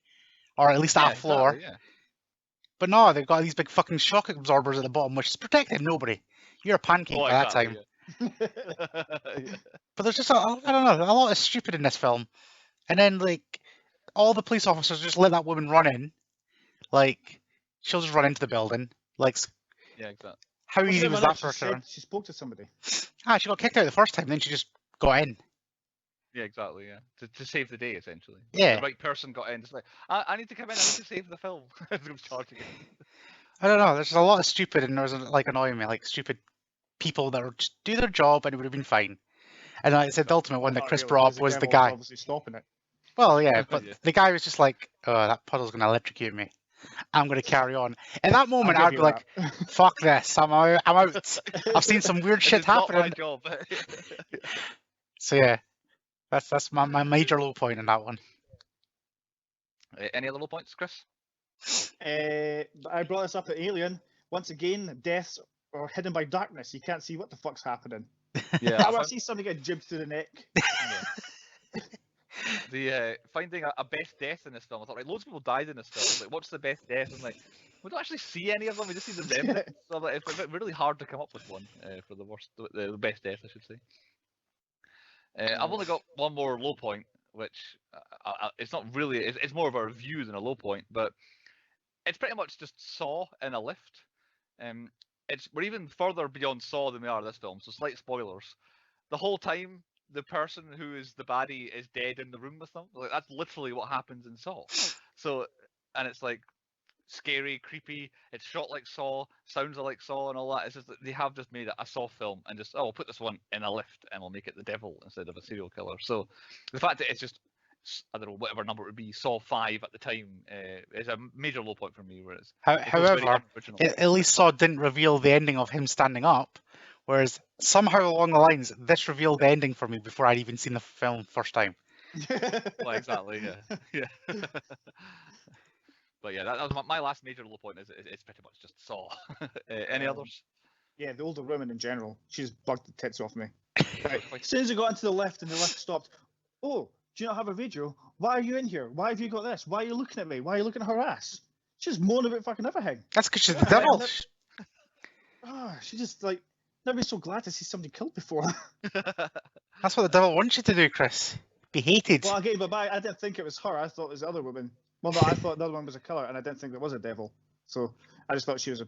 or at least half floor. Exactly, yeah. But no, they've got these big fucking shock absorbers at the bottom, which is protecting nobody. You're a pancake by that time. Yeah. But there's just, I don't know, a lot of stupid in this film. And then, like, all the police officers just let that woman run in. Like, she'll just run into the building. Like, Yeah, exactly. How easy was that for her she to run? She spoke to somebody. She got kicked out the first time, then she just got in. Yeah, exactly. Yeah, to save the day essentially. Yeah. The right person got in. It's like I need to come in. I need to save the film. Everyone's charging it. I don't know. There's a lot of stupid and there's like annoying me, like stupid people that would just do their job and it would have been fine. And like I said, the ultimate one that Not Chris really, brought because up was the devil's guy. obviously stopping it. Well, yeah, but Yeah. the guy was just like, "Oh, that puddle's gonna electrocute me. I'm gonna carry on." At that moment, I'll I'd give be you like, "Fuck this! I'm out! I'm out! I've seen some weird This shit is not my happening." job. So yeah, that's my major low point in that one. Any other low points, Chris? I brought this up at Alien. Once again, deaths are hidden by darkness. You can't see what the fuck's happening. Yeah. I want to see somebody get jibbed through the neck. The finding a best death in this film. I thought, right, loads of people died in this film. Like, what's the best death? And like, we don't actually see any of them. We just see the remnants. So like, it's really hard to come up with one for the worst, the best death, I should say. I've only got one more low point, which it's not really. It's more of a review than a low point, but it's pretty much just Saw in a lift. We're even further beyond Saw than we are this film. So slight spoilers. The whole time, the person who is the baddie is dead in the room with them. Like, that's literally what happens in Saw. So, and it's like scary, creepy. It's shot like Saw, sounds like Saw, and all that. It's just that they have just made a Saw film and just we'll put this one in a lift and we'll make it the devil instead of a serial killer. So the fact that it's just, I don't know, whatever number it would be, Saw 5 at the time, is a major low point for me. Whereas, However, at least Saw didn't reveal the ending of him standing up. Whereas somehow along the lines, this revealed the ending for me before I'd even seen the film first time. Well, exactly, yeah. But yeah, that was my last major low point. It's pretty much just Saw. Any others? Yeah, the older woman in general. She's bugged the tits off me. Right. As soon as I got into the lift and the lift stopped, oh, do you not have a radio? Why are you in here? Why have you got this? Why are you looking at me? Why are you looking at her ass? She's moaning about fucking everything. That's because she's the devil. She just like never been so glad to see somebody killed before. That's what the devil wants you to do, Chris. Be hated. Well, again, but I didn't think it was her. I thought it was the other woman. Well, no, I thought the other one was a killer, and I didn't think there was a devil. So I just thought she was a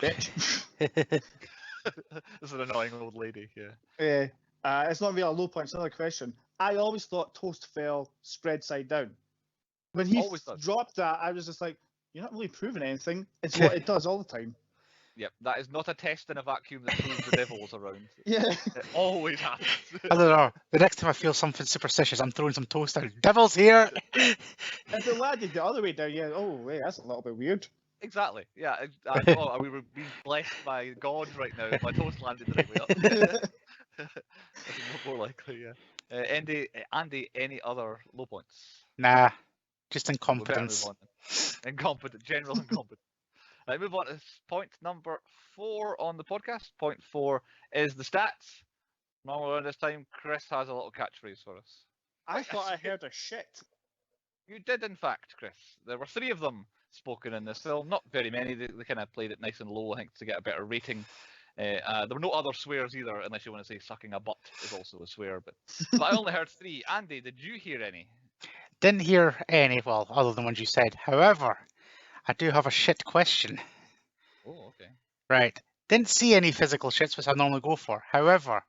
bitch. This is an annoying old lady, yeah. It's not really a low point. It's another question. I always thought toast fell spread side down. When he dropped that, I was just like, you're not really proving anything. It's what it does all the time. Yep, that is not a test in a vacuum that proves the devil's around. Yeah. It always happens. I don't know. The next time I feel something superstitious, I'm throwing some toast out. Devil's here! If it landed the other way down, yeah, oh, wait, that's a little bit weird. Exactly, yeah. We were being blessed by God right now if my toast landed the right way up. That's more likely, yeah. Andy, any other low points? Nah, just incompetence. Incompetent, general incompetence. Right, move on to point number 4 on the podcast. Point 4 is the stats. Normally around this time, Chris has a little catchphrase for us. I thought I heard a shit. You did, in fact, Chris. There were 3 of them spoken in this film. Not very many. They kind of played it nice and low, I think, to get a better rating. There were no other swears either, unless you want to say sucking a butt is also a swear. But I only heard 3. Andy, did you hear any? Didn't hear any, well, other than ones you said. However, I do have a shit question. Oh, okay. Right. Didn't see any physical shits, which I normally go for. However,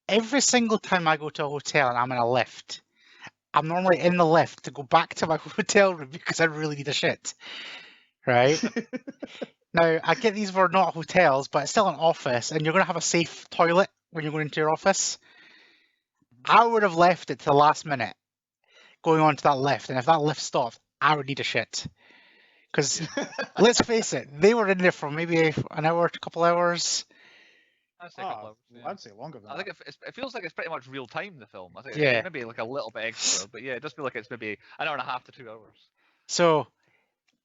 every single time I go to a hotel and I'm in a lift, I'm normally in the lift to go back to my hotel room because I really need a shit. Right? Now, I get these were not hotels, but it's still an office, and you're going to have a safe toilet when you're going into your office. I would have left it to the last minute going on to that lift, and if that lift stopped, I would need a shit. Because, let's face it, they were in there for maybe an hour, a couple hours. I'd say a couple hours. Yeah. I'd say longer than that. I think it feels like it's pretty much real time, the film. I think Yeah. It's maybe like a little bit extra, but yeah, it does feel like it's maybe an hour and a half to 2 hours. So,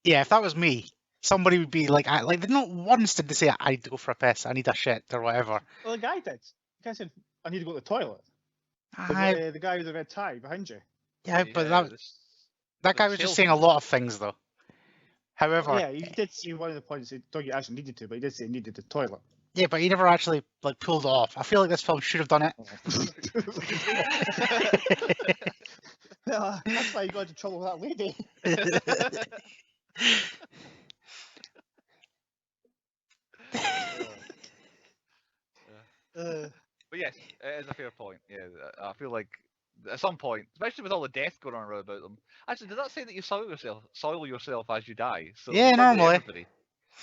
yeah, if that was me, somebody would be like not once did they say, I need to go for a piss, I need a shit, or whatever. Well, the guy did. The guy said, I need to go to the toilet. The guy with the red tie behind you. Yeah, but that guy was just saying a lot of things, though. However... Yeah, he did see one of the points he thought you actually needed to, but he did say he needed the toilet. Yeah, but he never actually pulled it off. I feel like this film should have done it. No, that's why you got into trouble with that lady. Uh, But yes, it is a fair point. Yeah, I feel like at some point, especially with all the death going on around about them. Actually, does that say that you soil yourself as you die? So Yeah, probably normally. everybody.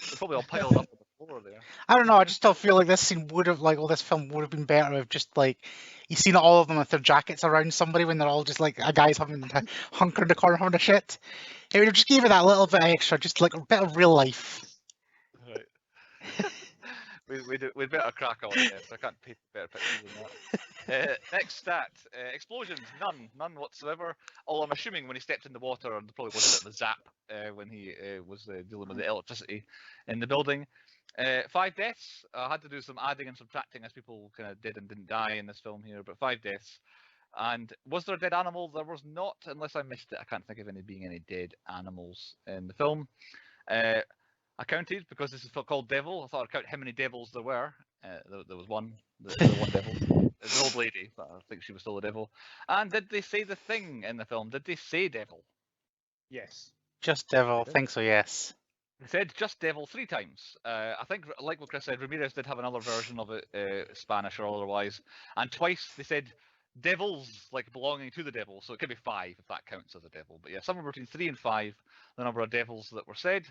They're probably all piled up on the floor there. I don't know. I just still feel like this scene would have, like, well, this film would have been better if just like you seen all of them with their jackets around somebody when they're all just like a guy's having to hunker in the corner having a shit. It would have just gave it that little bit extra, just like a bit of real life. Right. We'd better crack on. Yes, I can't paint better pictures than that. Next stat: explosions, none whatsoever. Although I'm assuming when he stepped in the water, there probably was a bit of a zap when he was dealing with the electricity in the building. 5 deaths. I had to do some adding and subtracting as people kind of did and didn't die in this film here, but 5 deaths. And was there a dead animal? There was not, unless I missed it. I can't think of any dead animals in the film. I counted because this is called Devil. I thought I'd count how many devils there were. There was one. The one devil. It's an old lady, but I think she was still a devil. And did they say the thing in the film? Did they say devil? yes. Just devil. I think so. Yes. They said just devil 3 times. I think, like what Chris said, Ramirez did have another version of it, Spanish or otherwise. And twice they said devils, like belonging to the devil. So it could be 5 if that counts as a devil. But yeah, somewhere between 3 and 5, the number of devils that were said.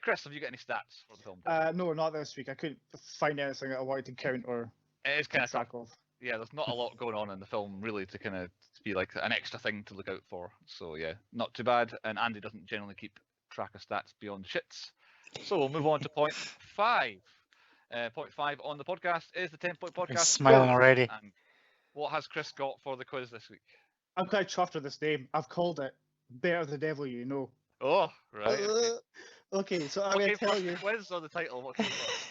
Chris, have you got any stats for the film? No, not this week. I couldn't find anything that I wanted to count or It is kind of track of. Yeah, there's not a lot going on in the film really to kind of be like an extra thing to look out for. So yeah, not too bad. And Andy doesn't generally keep track of stats beyond shits. So we'll move on to point 5. Point 5 on the podcast is the 10-point podcast. He's smiling already. And what has Chris got for the quiz this week? I'm quite chuffed with this name. I've called it Better the Devil You Know. Oh, right. Okay. Okay, so I'm going to tell you Quiz or the title? What comes first?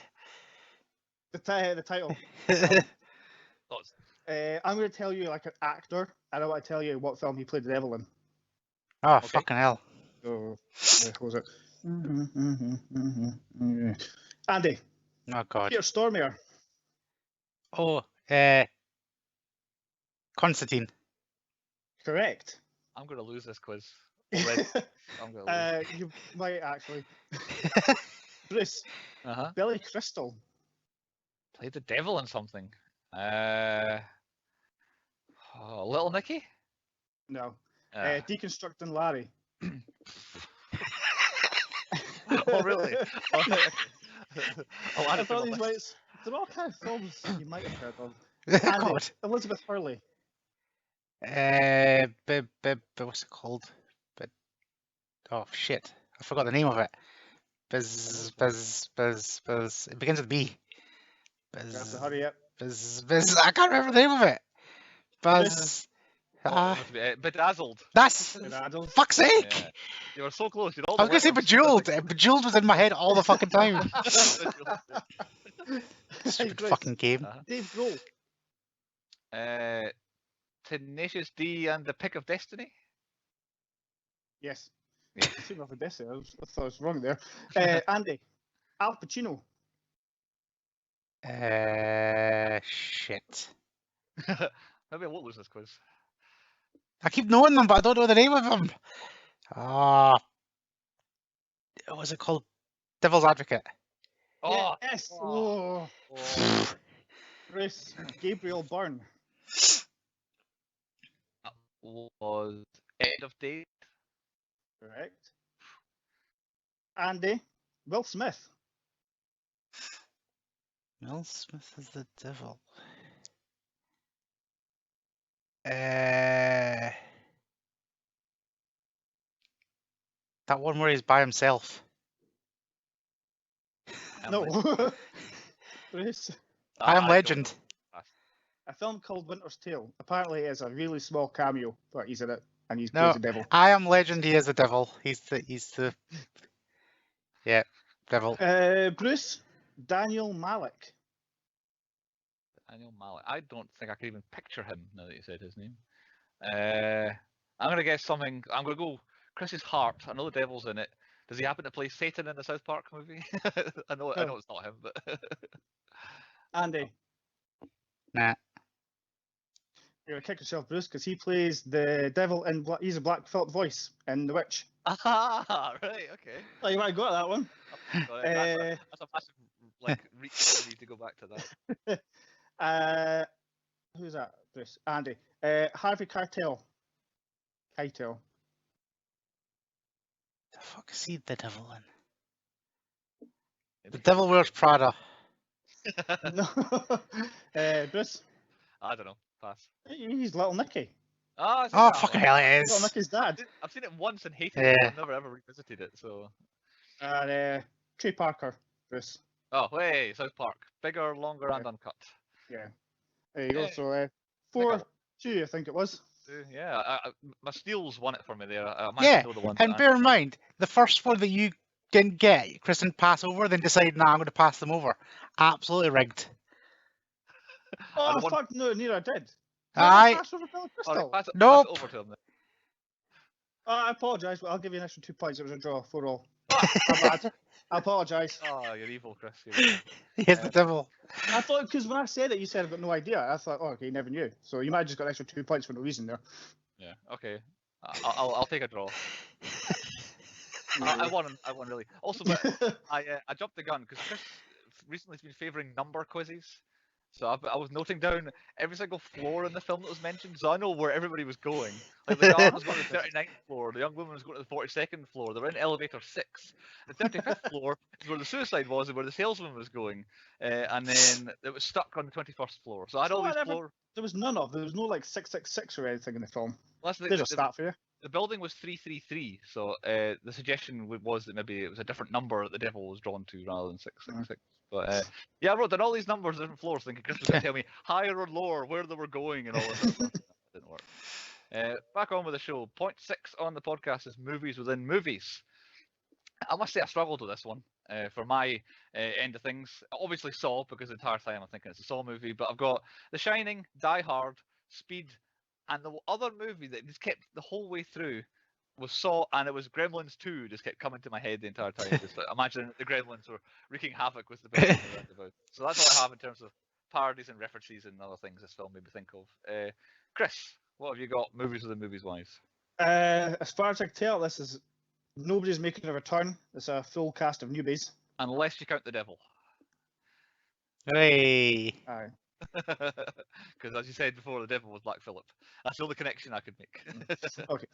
the title. Thoughts? I'm going to tell you like an actor, and I want to tell you what film he played the devil in. Oh, Okay. fucking hell. So, what was it? Andy. Oh, God. Peter Stormare. Oh, Constantine. Correct. I'm going to lose this quiz. Already. I'm going to lose. You might actually. Bruce. Uh-huh. Billy Crystal. Played the devil in something. Little Nicky? No. Deconstructing Larry. Oh, really? Oh, okay. I thought these might. They're all kind of films you might have heard of. God. Andy, Elizabeth Hurley. What's it called? Oh, shit. I forgot the name of it. Biz. It begins with B. You have to hurry up. I can't remember the name of it. Bedazzled. That's Bedazzled. fuck's sake. Yeah. You were so close. I was gonna say Bejeweled. Bejeweled was in my head all the fucking time. Stupid fucking game. Dave Grohl. Tenacious D and the Pick of Destiny. Yes. Super for Destiny. I thought I was wrong there. Andy. Al Pacino. Shit. Maybe I won't lose this quiz. I keep knowing them, but I don't know the name of them. What was it called? Devil's Advocate. Oh, yes. Oh. Bruce. Gabriel Byrne. That was End of Days. Correct. Andy. Will Smith. Will Smith is the devil. That one where he's by himself. No. Bruce. I Am Legend. A film called Winter's Tale. Apparently, it's a really small cameo, but he's in it, and he's No, plays the devil. I Am Legend. He is the devil. He's the. Yeah, devil. Bruce. Daniel Malik. Daniel Malik. I don't think I could even picture him now that you said his name. I'm gonna guess something. I'm gonna go Chris's Heart. I know the devil's in it. Does he happen to play Satan in the South Park movie? I know it's not him, but Andy. Nah. You're gonna kick yourself, Bruce, because he plays the devil in. He's a Black Phillip voice in The Witch. right, okay. Oh, you might have got that one. That's a massive like reach for me to go back to that. Who's that, Bruce? Andy. Harvey Keitel. Keitel. The fuck is he the devil in? The Devil Wears Prada. No. Bruce? I don't know. Pass. He's Little Nicky. Oh, fucking hell, it Little is. Nicky's dad. I've seen it once and hated it. Yeah. I've never ever revisited it. So. Trey Parker, Bruce. Oh, hey, South Park. Bigger, longer, and uncut. Yeah. There you go. Yeah. So 4-2, I think it was. Yeah, my steals won it for me there. I might Yeah, know the ones and bear in mind, the first one that you didn't get, Chris didn't pass over, then decided, nah, I'm going to pass them over. Absolutely rigged. Oh, fuck, no, neither I did. Aye. Pass over Billy Crystal. Right, pass Nope. it over to him then. I apologise, but I'll give you an extra 2 points. It was a draw, 4-all. My bad. I apologise. Oh, you're evil, Chris. You're evil. He's the devil. I thought, because when I said it, you said I've got no idea. I thought, oh, okay, you never knew. So you might have just got an extra 2 points for no reason there. Yeah, okay. I'll take a draw. I won really. Also, but I jumped the gun because Chris recently has been favouring number quizzes. So I was noting down every single floor in the film that was mentioned, so I know where everybody was going. Like the guard was going to the 39th floor, the young woman was going to the 42nd floor, they were in elevator 6. The 35th floor is where the suicide was and where the salesman was going, and then it was stuck on the 21st floor. So I had all these floors. There was none of. There was no like 666 or anything in the film. Well, They just start for you. The building was 333, so the suggestion was that maybe it was a different number that the devil was drawn to rather than 666. But yeah, I wrote down all these numbers on different floors, thinking Chris was going to tell me higher or lower, where they were going, and all this stuff. That didn't work. Back on with the show. Point 6 on the podcast is movies within movies. I must say I struggled with this one for my end of things. Obviously Saw, because the entire time I'm thinking it's a Saw movie, but I've got The Shining, Die Hard, Speed, and the other movie that just kept the whole way through was Saw, and it was Gremlins 2 just kept coming to my head the entire time. Just like, imagine the Gremlins were wreaking havoc with the building around about. So that's all I have in terms of parodies and references and other things this film made me think of. Chris, what have you got movies within movies wise? As far as I can tell, this is nobody's making a return. It's a full cast of newbies. Unless you count the devil. Hey. Aye. Because as you said before, the devil was Black Phillip. That's the only connection I could make. Okay.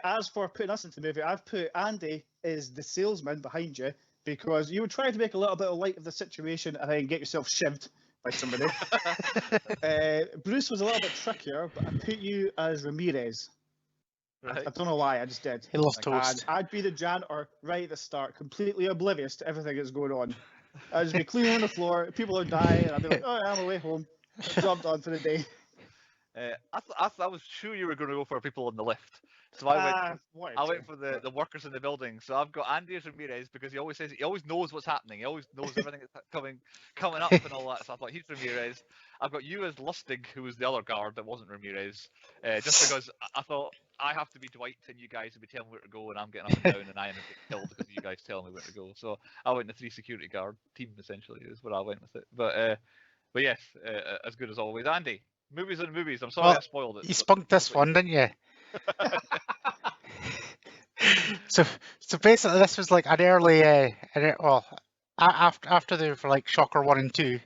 As for putting us into the movie, I've put Andy is the salesman behind you because you were trying to make a little bit of light of the situation and then get yourself shivved by somebody. Bruce was a little bit trickier, but I put you as Ramirez. Right. I don't know why, I just did. He loves toast. And I'd be the janitor right at the start, completely oblivious to everything that's going on. I'd just be cleaning on the floor, people are dying, and I'd be like, oh, I'm away home. Job done for the day. I was sure you were going to go for people on the lift. So I went for the workers in the building. So I've got Andy as Ramirez because he always knows what's happening. He always knows everything that's coming up and all that. So I thought he's Ramirez. I've got you as Lustig, who was the other guard that wasn't Ramirez. Just because I thought I have to be Dwight and you guys will be telling me where to go and I'm getting up and down and I am getting killed because you guys tell me where to go. So I went the 3 security guard team essentially is where I went with it. But yes, as good as always. Andy, movies and movies. I'm sorry I spoiled it. You spunked this one, didn't you? So basically, this was like an early, after they were like Shocker 1 and 2.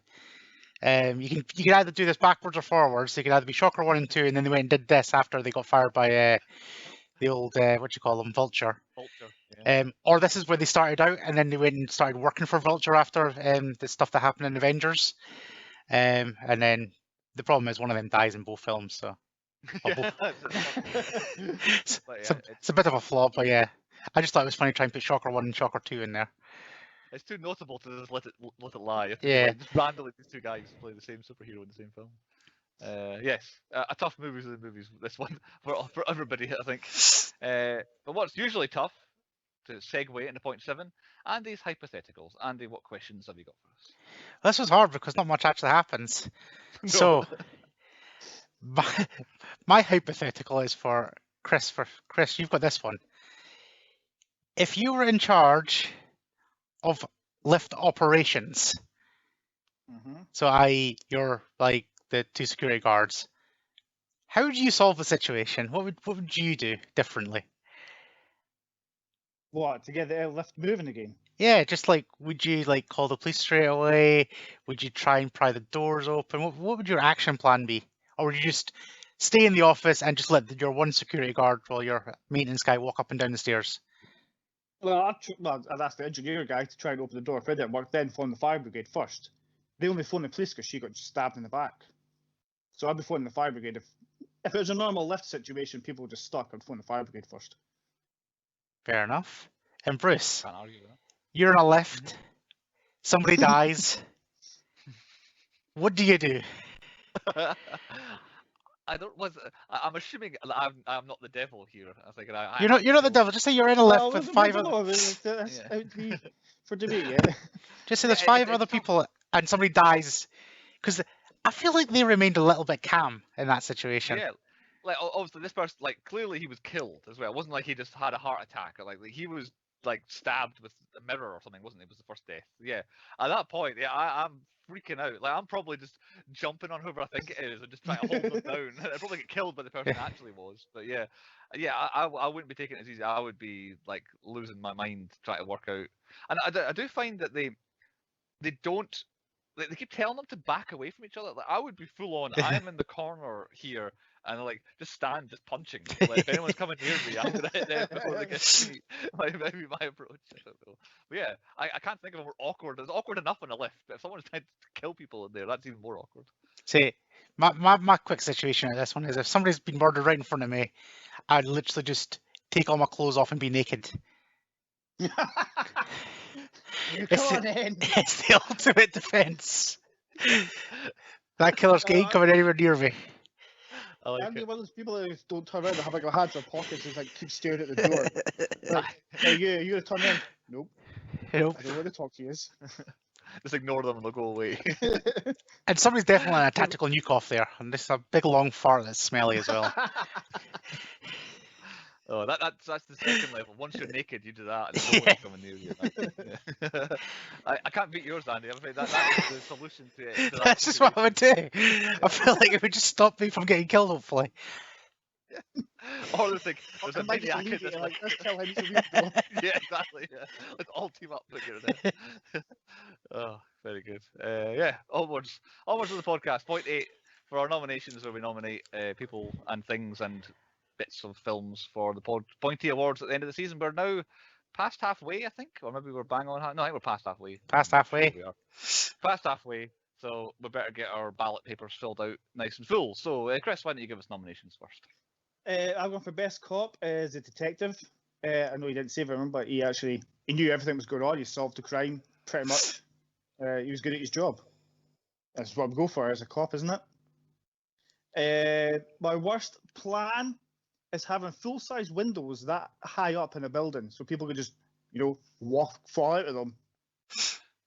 You can either do this backwards or forwards. So you can either be Shocker 1 and 2, and then they went and did this after they got fired by the old Vulture. Yeah. Or this is where they started out, and then they went and started working for Vulture after the stuff that happened in Avengers. And then the problem is one of them dies in both films, so. It's a bit of a flop, but yeah. I just thought it was funny trying to put Shocker 1 and Shocker 2 in there. It's too notable to just let it lie. Yeah. Just randomly these two guys play the same superhero in the same film. Yes, a tough movies in the movies. This one for everybody, I think. But what's usually tough to segue into point 7, Andy's hypotheticals. Andy, what questions have you got for us? This was hard because not much actually happens. No. So my hypothetical is for Chris. Chris, you've got this one. If you were in charge of lift operations, so i.e. you're like the 2 security guards, how would you solve the situation? What would you do differently? What, to get the lift moving again? Yeah, just like, would you like call the police straight away? Would you try and pry the doors open? What would your action plan be? Or would you just stay in the office and just let your one security guard while your maintenance guy walk up and down the stairs? Well, I'd ask the engineer guy to try and open the door. If it didn't work, then phone the fire brigade first. They only phoned the police because she got stabbed in the back. So I'd be phoning the fire brigade. If it was a normal lift situation, people were just stuck, I'd phone the fire brigade first. Fair enough. And Bruce, Can't argue with that. you're in a lift. Somebody dies. What do you do? I'm assuming I'm not the devil here. I think You're not the devil. Just say you're in a lift with five other. other. That's Yeah. out to be for debate, yeah. Just say there's Yeah, five it's other tough. people and somebody dies, because I feel like they remained a little bit calm in that situation. Yeah, like obviously this person, like clearly he was killed as well. It wasn't like he just had a heart attack or like he was like stabbed with a mirror or something, wasn't he? It was the first death. Yeah, at that point, yeah, I'm freaking out. Like I'm probably just jumping on whoever I think it is and just trying to hold them down. I'd probably get killed by the person it actually was. But yeah, I wouldn't be taking it as easy. I would be like losing my mind trying to work out. And I do find that they don't. They keep telling them to back away from each other. Like I would be full on. I am in the corner here, and like just stand, just punching. Like if anyone's coming near me, I'm gonna hit them before they get to me. Like maybe my approach. I don't know. But yeah, I can't think of a more awkward. It's awkward enough on a lift, but if someone's trying to kill people in there, that's even more awkward. See, my quick situation at this one is if somebody's been murdered right in front of me, I'd literally just take all my clothes off and be naked. Come on in. It's the ultimate defense. That killer's ain't coming anywhere near me. I like I'm it. one of those people that don't turn around and have like their hands in their pockets and like keep staring at the door. Like, hey, you gonna turn in? Nope. Nope. I don't want to talk to you. Just ignore them and they'll go away. And somebody's definitely on a tactical nuke off there, and this is a big long fart that's smelly as well. Oh, that's the second level. Once you're naked, you do that, and no one's coming near you. Yeah. I can't beat yours, Andy. I'm afraid that is the solution to it. To that That's just what I would do. situation. I feel like it would just stop me from getting killed, hopefully. Or there's a I might just maniac in leave this. it, like, let's lift. kill him so we can go. Yeah, exactly. Yeah. Let's all team up together. Oh, very good. Yeah, onwards to the podcast. Point 8 for our nominations, where we nominate people and things and bits of films for the Pointy Awards at the end of the season. We're now past halfway, I think, or maybe we're bang on. No, I think we're past halfway. Past halfway. We are past halfway, so we better get our ballot papers filled out nice and full. So, Chris, why don't you give us nominations first? I'm going for best cop as a detective. I know he didn't save him, but he knew everything was going on. He solved the crime pretty much. He was good at his job. That's what we go for as a cop, isn't it? My worst plan is having full-size windows that high up in a building, so people could just, fall out of them.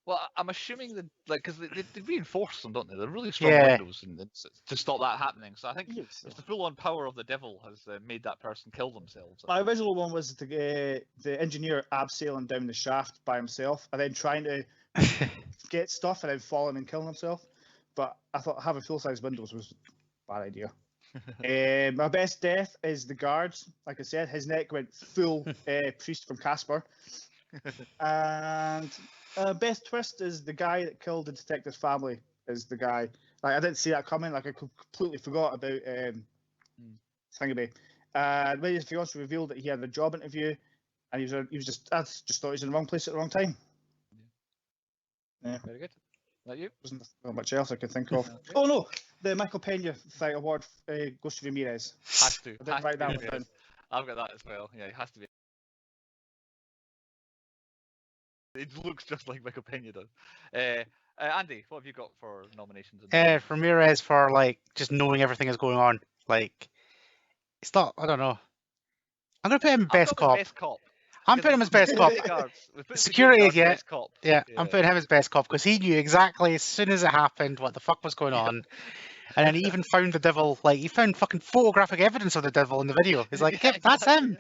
Well, I'm assuming that, like, because they reinforce them, don't they? They're really strong Yeah. windows and to stop that happening. So I think Yes. it's the full-on power of the devil has made that person kill themselves. My original one was the engineer abseiling down the shaft by himself and then trying to get stuff and then falling and killing himself. But I thought having full-size windows was a bad idea. My best death is the guards. Like I said, his neck went full priest from Casper. And best twist is the guy that killed the detective's family is the guy. Like I didn't see that coming. Like I completely forgot about Thingamay. When he also revealed that he had a job interview, and he was just thought he was in the wrong place at the wrong time. Yeah. Very good. Is that you? Wasn't much else I could think of. Oh no, the Michael Pena fight award goes to Ramirez. Has to. I didn't write that one down. I've got that as well. Yeah, it has to be. It looks just like Michael Pena does. Andy, what have you got for nominations? For Ramirez, for like just knowing everything is going on. Like, it's not. I don't know. I'm gonna put him best cop. Best cop. I'm putting him as best cop. Security, yeah. Best cop. Yeah, I'm putting him as best cop because he knew exactly as soon as it happened what the fuck was going on. And then he even found the devil, like, he found fucking photographic evidence of the devil in the video. He's like, yep, that's him.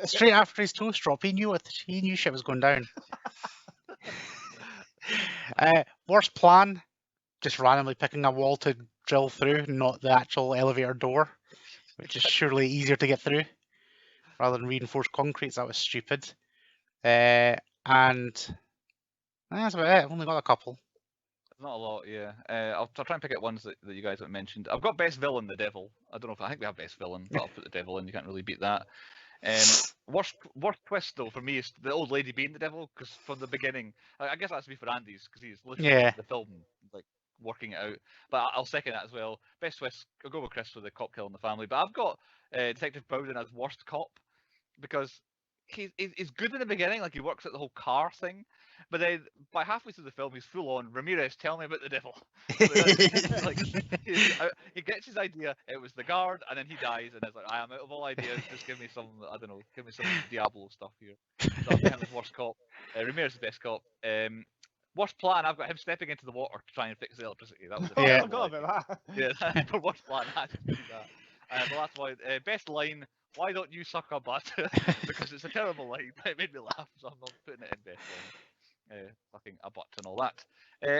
Straight after his toast drop, he knew shit was going down. Worst plan, just randomly picking a wall to drill through, not the actual elevator door, which is surely easier to get through, rather than reinforced concrete, so that was stupid. and that's about it. I've only got a couple. Not a lot, yeah. I'll try and pick out ones that you guys haven't mentioned. I've got best villain, the devil. I don't know if I think we have best villain, but I'll put the devil in. You can't really beat that. Worst twist though for me is the old lady being the devil, because from the beginning, I guess that's me for Andy's, because he's literally in the film like working it out. But I'll second that as well. Best twist, I'll go with Chris for the cop killing the family. But I've got Detective Bowden as worst cop, because he's good in the beginning, like he works at the whole car thing, but then by halfway through the film he's full on Ramirez, tell me about the devil. Like he gets his idea, it was the guard, and then he dies, and it's like, I am out of all ideas, just give me some, I don't know, give me some Diablo stuff here. So I've got him as worst cop. Ramirez is the best cop. Worst plan, I've got him stepping into the water to try and fix the electricity. That was I forgot about that. Yeah, that's the worst plan. I had to do that. The last one, best line, why don't you suck a butt? Because it's a terrible line, but it made me laugh, so I'm not putting it in best line. Sucking a butt and all that.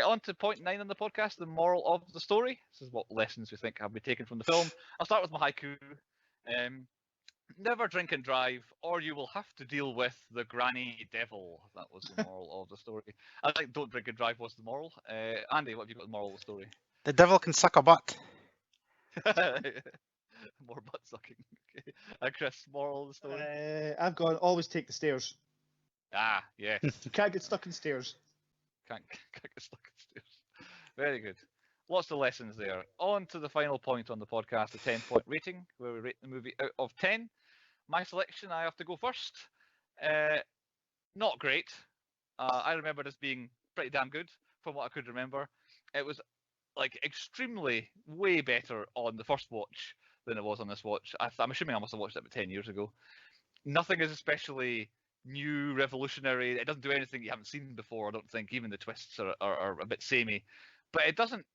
On to point 9 on the podcast, the moral of the story. This is what lessons we think have been taken from the film. I'll start with my haiku. Never drink and drive, or you will have to deal with the granny devil. That was the moral of the story. I think don't drink and drive was the moral. Andy, what have you got the moral of the story? The devil can suck a butt. More butt sucking. Okay. And Chris, moral of the story? I've got always take the stairs. Ah, yes. You can't get stuck in stairs. Can't get stuck in stairs. Very good. Lots of lessons there. On to the final point on the podcast, the 10-point rating, where we rate the movie out of 10. My selection, I have to go first. Not great. I remember this being pretty damn good from what I could remember. It was like extremely way better on the first watch than it was on this watch. I'm assuming I must have watched it about 10 years ago. Nothing is especially new, revolutionary. It doesn't do anything you haven't seen before, I don't think. Even the twists are a bit samey. But it doesn't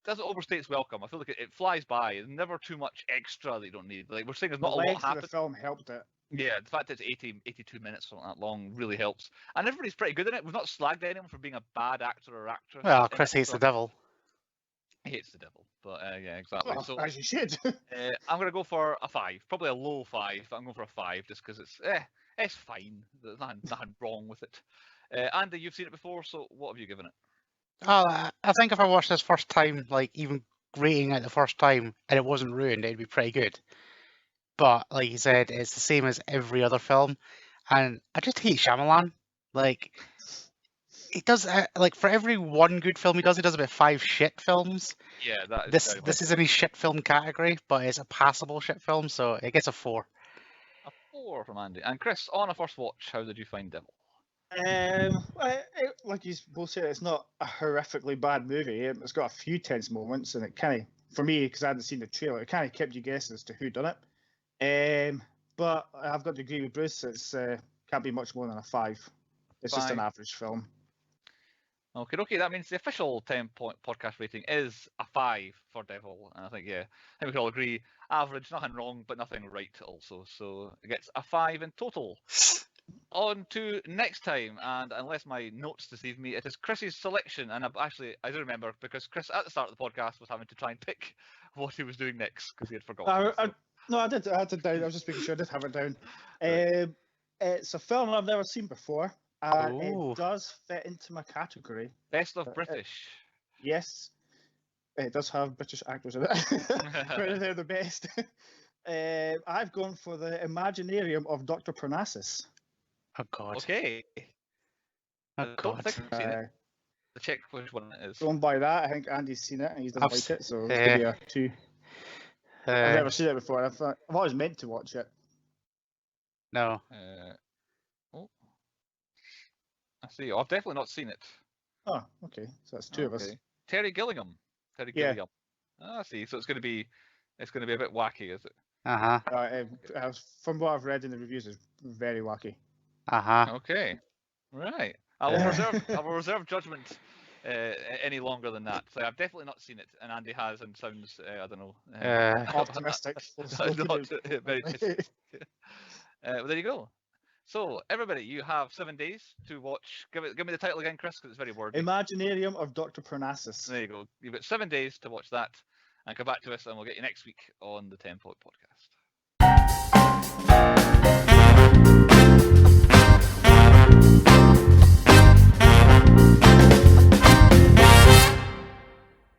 overstay its welcome. I feel like it flies by. There's never too much extra that you don't need. Like we're saying, there's not a lot happening. The film helped it. Yeah, the fact that it's 82 minutes, something that long, really helps. And everybody's pretty good in it. We've not slagged anyone for being a bad actor or actress. Well, Chris hates the devil. He hates the devil, but yeah, exactly. Well, so as you should. I'm going to go for a 5, probably a low 5. I'm going for a 5 just because it's fine. There's nothing wrong with it. Andy, you've seen it before, so what have you given it? I think if I watched this first time, like even rating it the first time, and it wasn't ruined, it'd be pretty good. But like you said, it's the same as every other film, and I just hate Shyamalan. Like he does, like for every one good film he does about 5 shit films. Yeah, this is in his shit film category, but it's a passable shit film, so it gets a 4. A 4 from Andy. And Chris, on a first watch, how did you find Devil? Like you both said, it's not a horrifically bad movie. It's got a few tense moments, and it kind of, for me, because I hadn't seen the trailer, it kind of kept you guessing as to who done it. But I've got to agree with Bruce. It's can't be much more than a 5. It's just an average film. Okay. That means the official 10-point podcast rating is a 5 for Devil, and I think we can all agree, average, nothing wrong, but nothing right also. So it gets a 5 in total. On to next time, and unless my notes deceive me, it is Chris's selection, and I do remember because Chris at the start of the podcast was having to try and pick what he was doing next because he had forgotten. No, I did. I had it down. I was just making sure I did have it down. It's a film I've never seen before. It does fit into my category. Best of British. Yes, it does have British actors in it. They're the best. I've gone for the Imaginarium of Dr Parnassus. Oh God. Okay. Oh God. Don't think I've seen it. Check which one it is. Going by that, I think Andy's seen it and he doesn't like it, so it's gonna be a 2. I've never seen it before. I've always meant to watch it. No. I see. I've definitely not seen it. Oh, okay. So that's 2 of us. Terry Gilliam. Gilliam. I see. So it's going to be a bit wacky, is it? From what I've read in the reviews, it's very wacky. Okay. Right. I will reserve judgment any longer than that. So I've definitely not seen it, and Andy has, and sounds I don't know. Optimistic. Not very pessimistic. Well, there you go. So everybody, you have 7 days to watch. Give me the title again, Chris, because it's very wordy. Imaginarium of Dr Parnassus. There you go. You've got 7 days to watch that, and come back to us, and we'll get you next week on the 10-Point Podcast.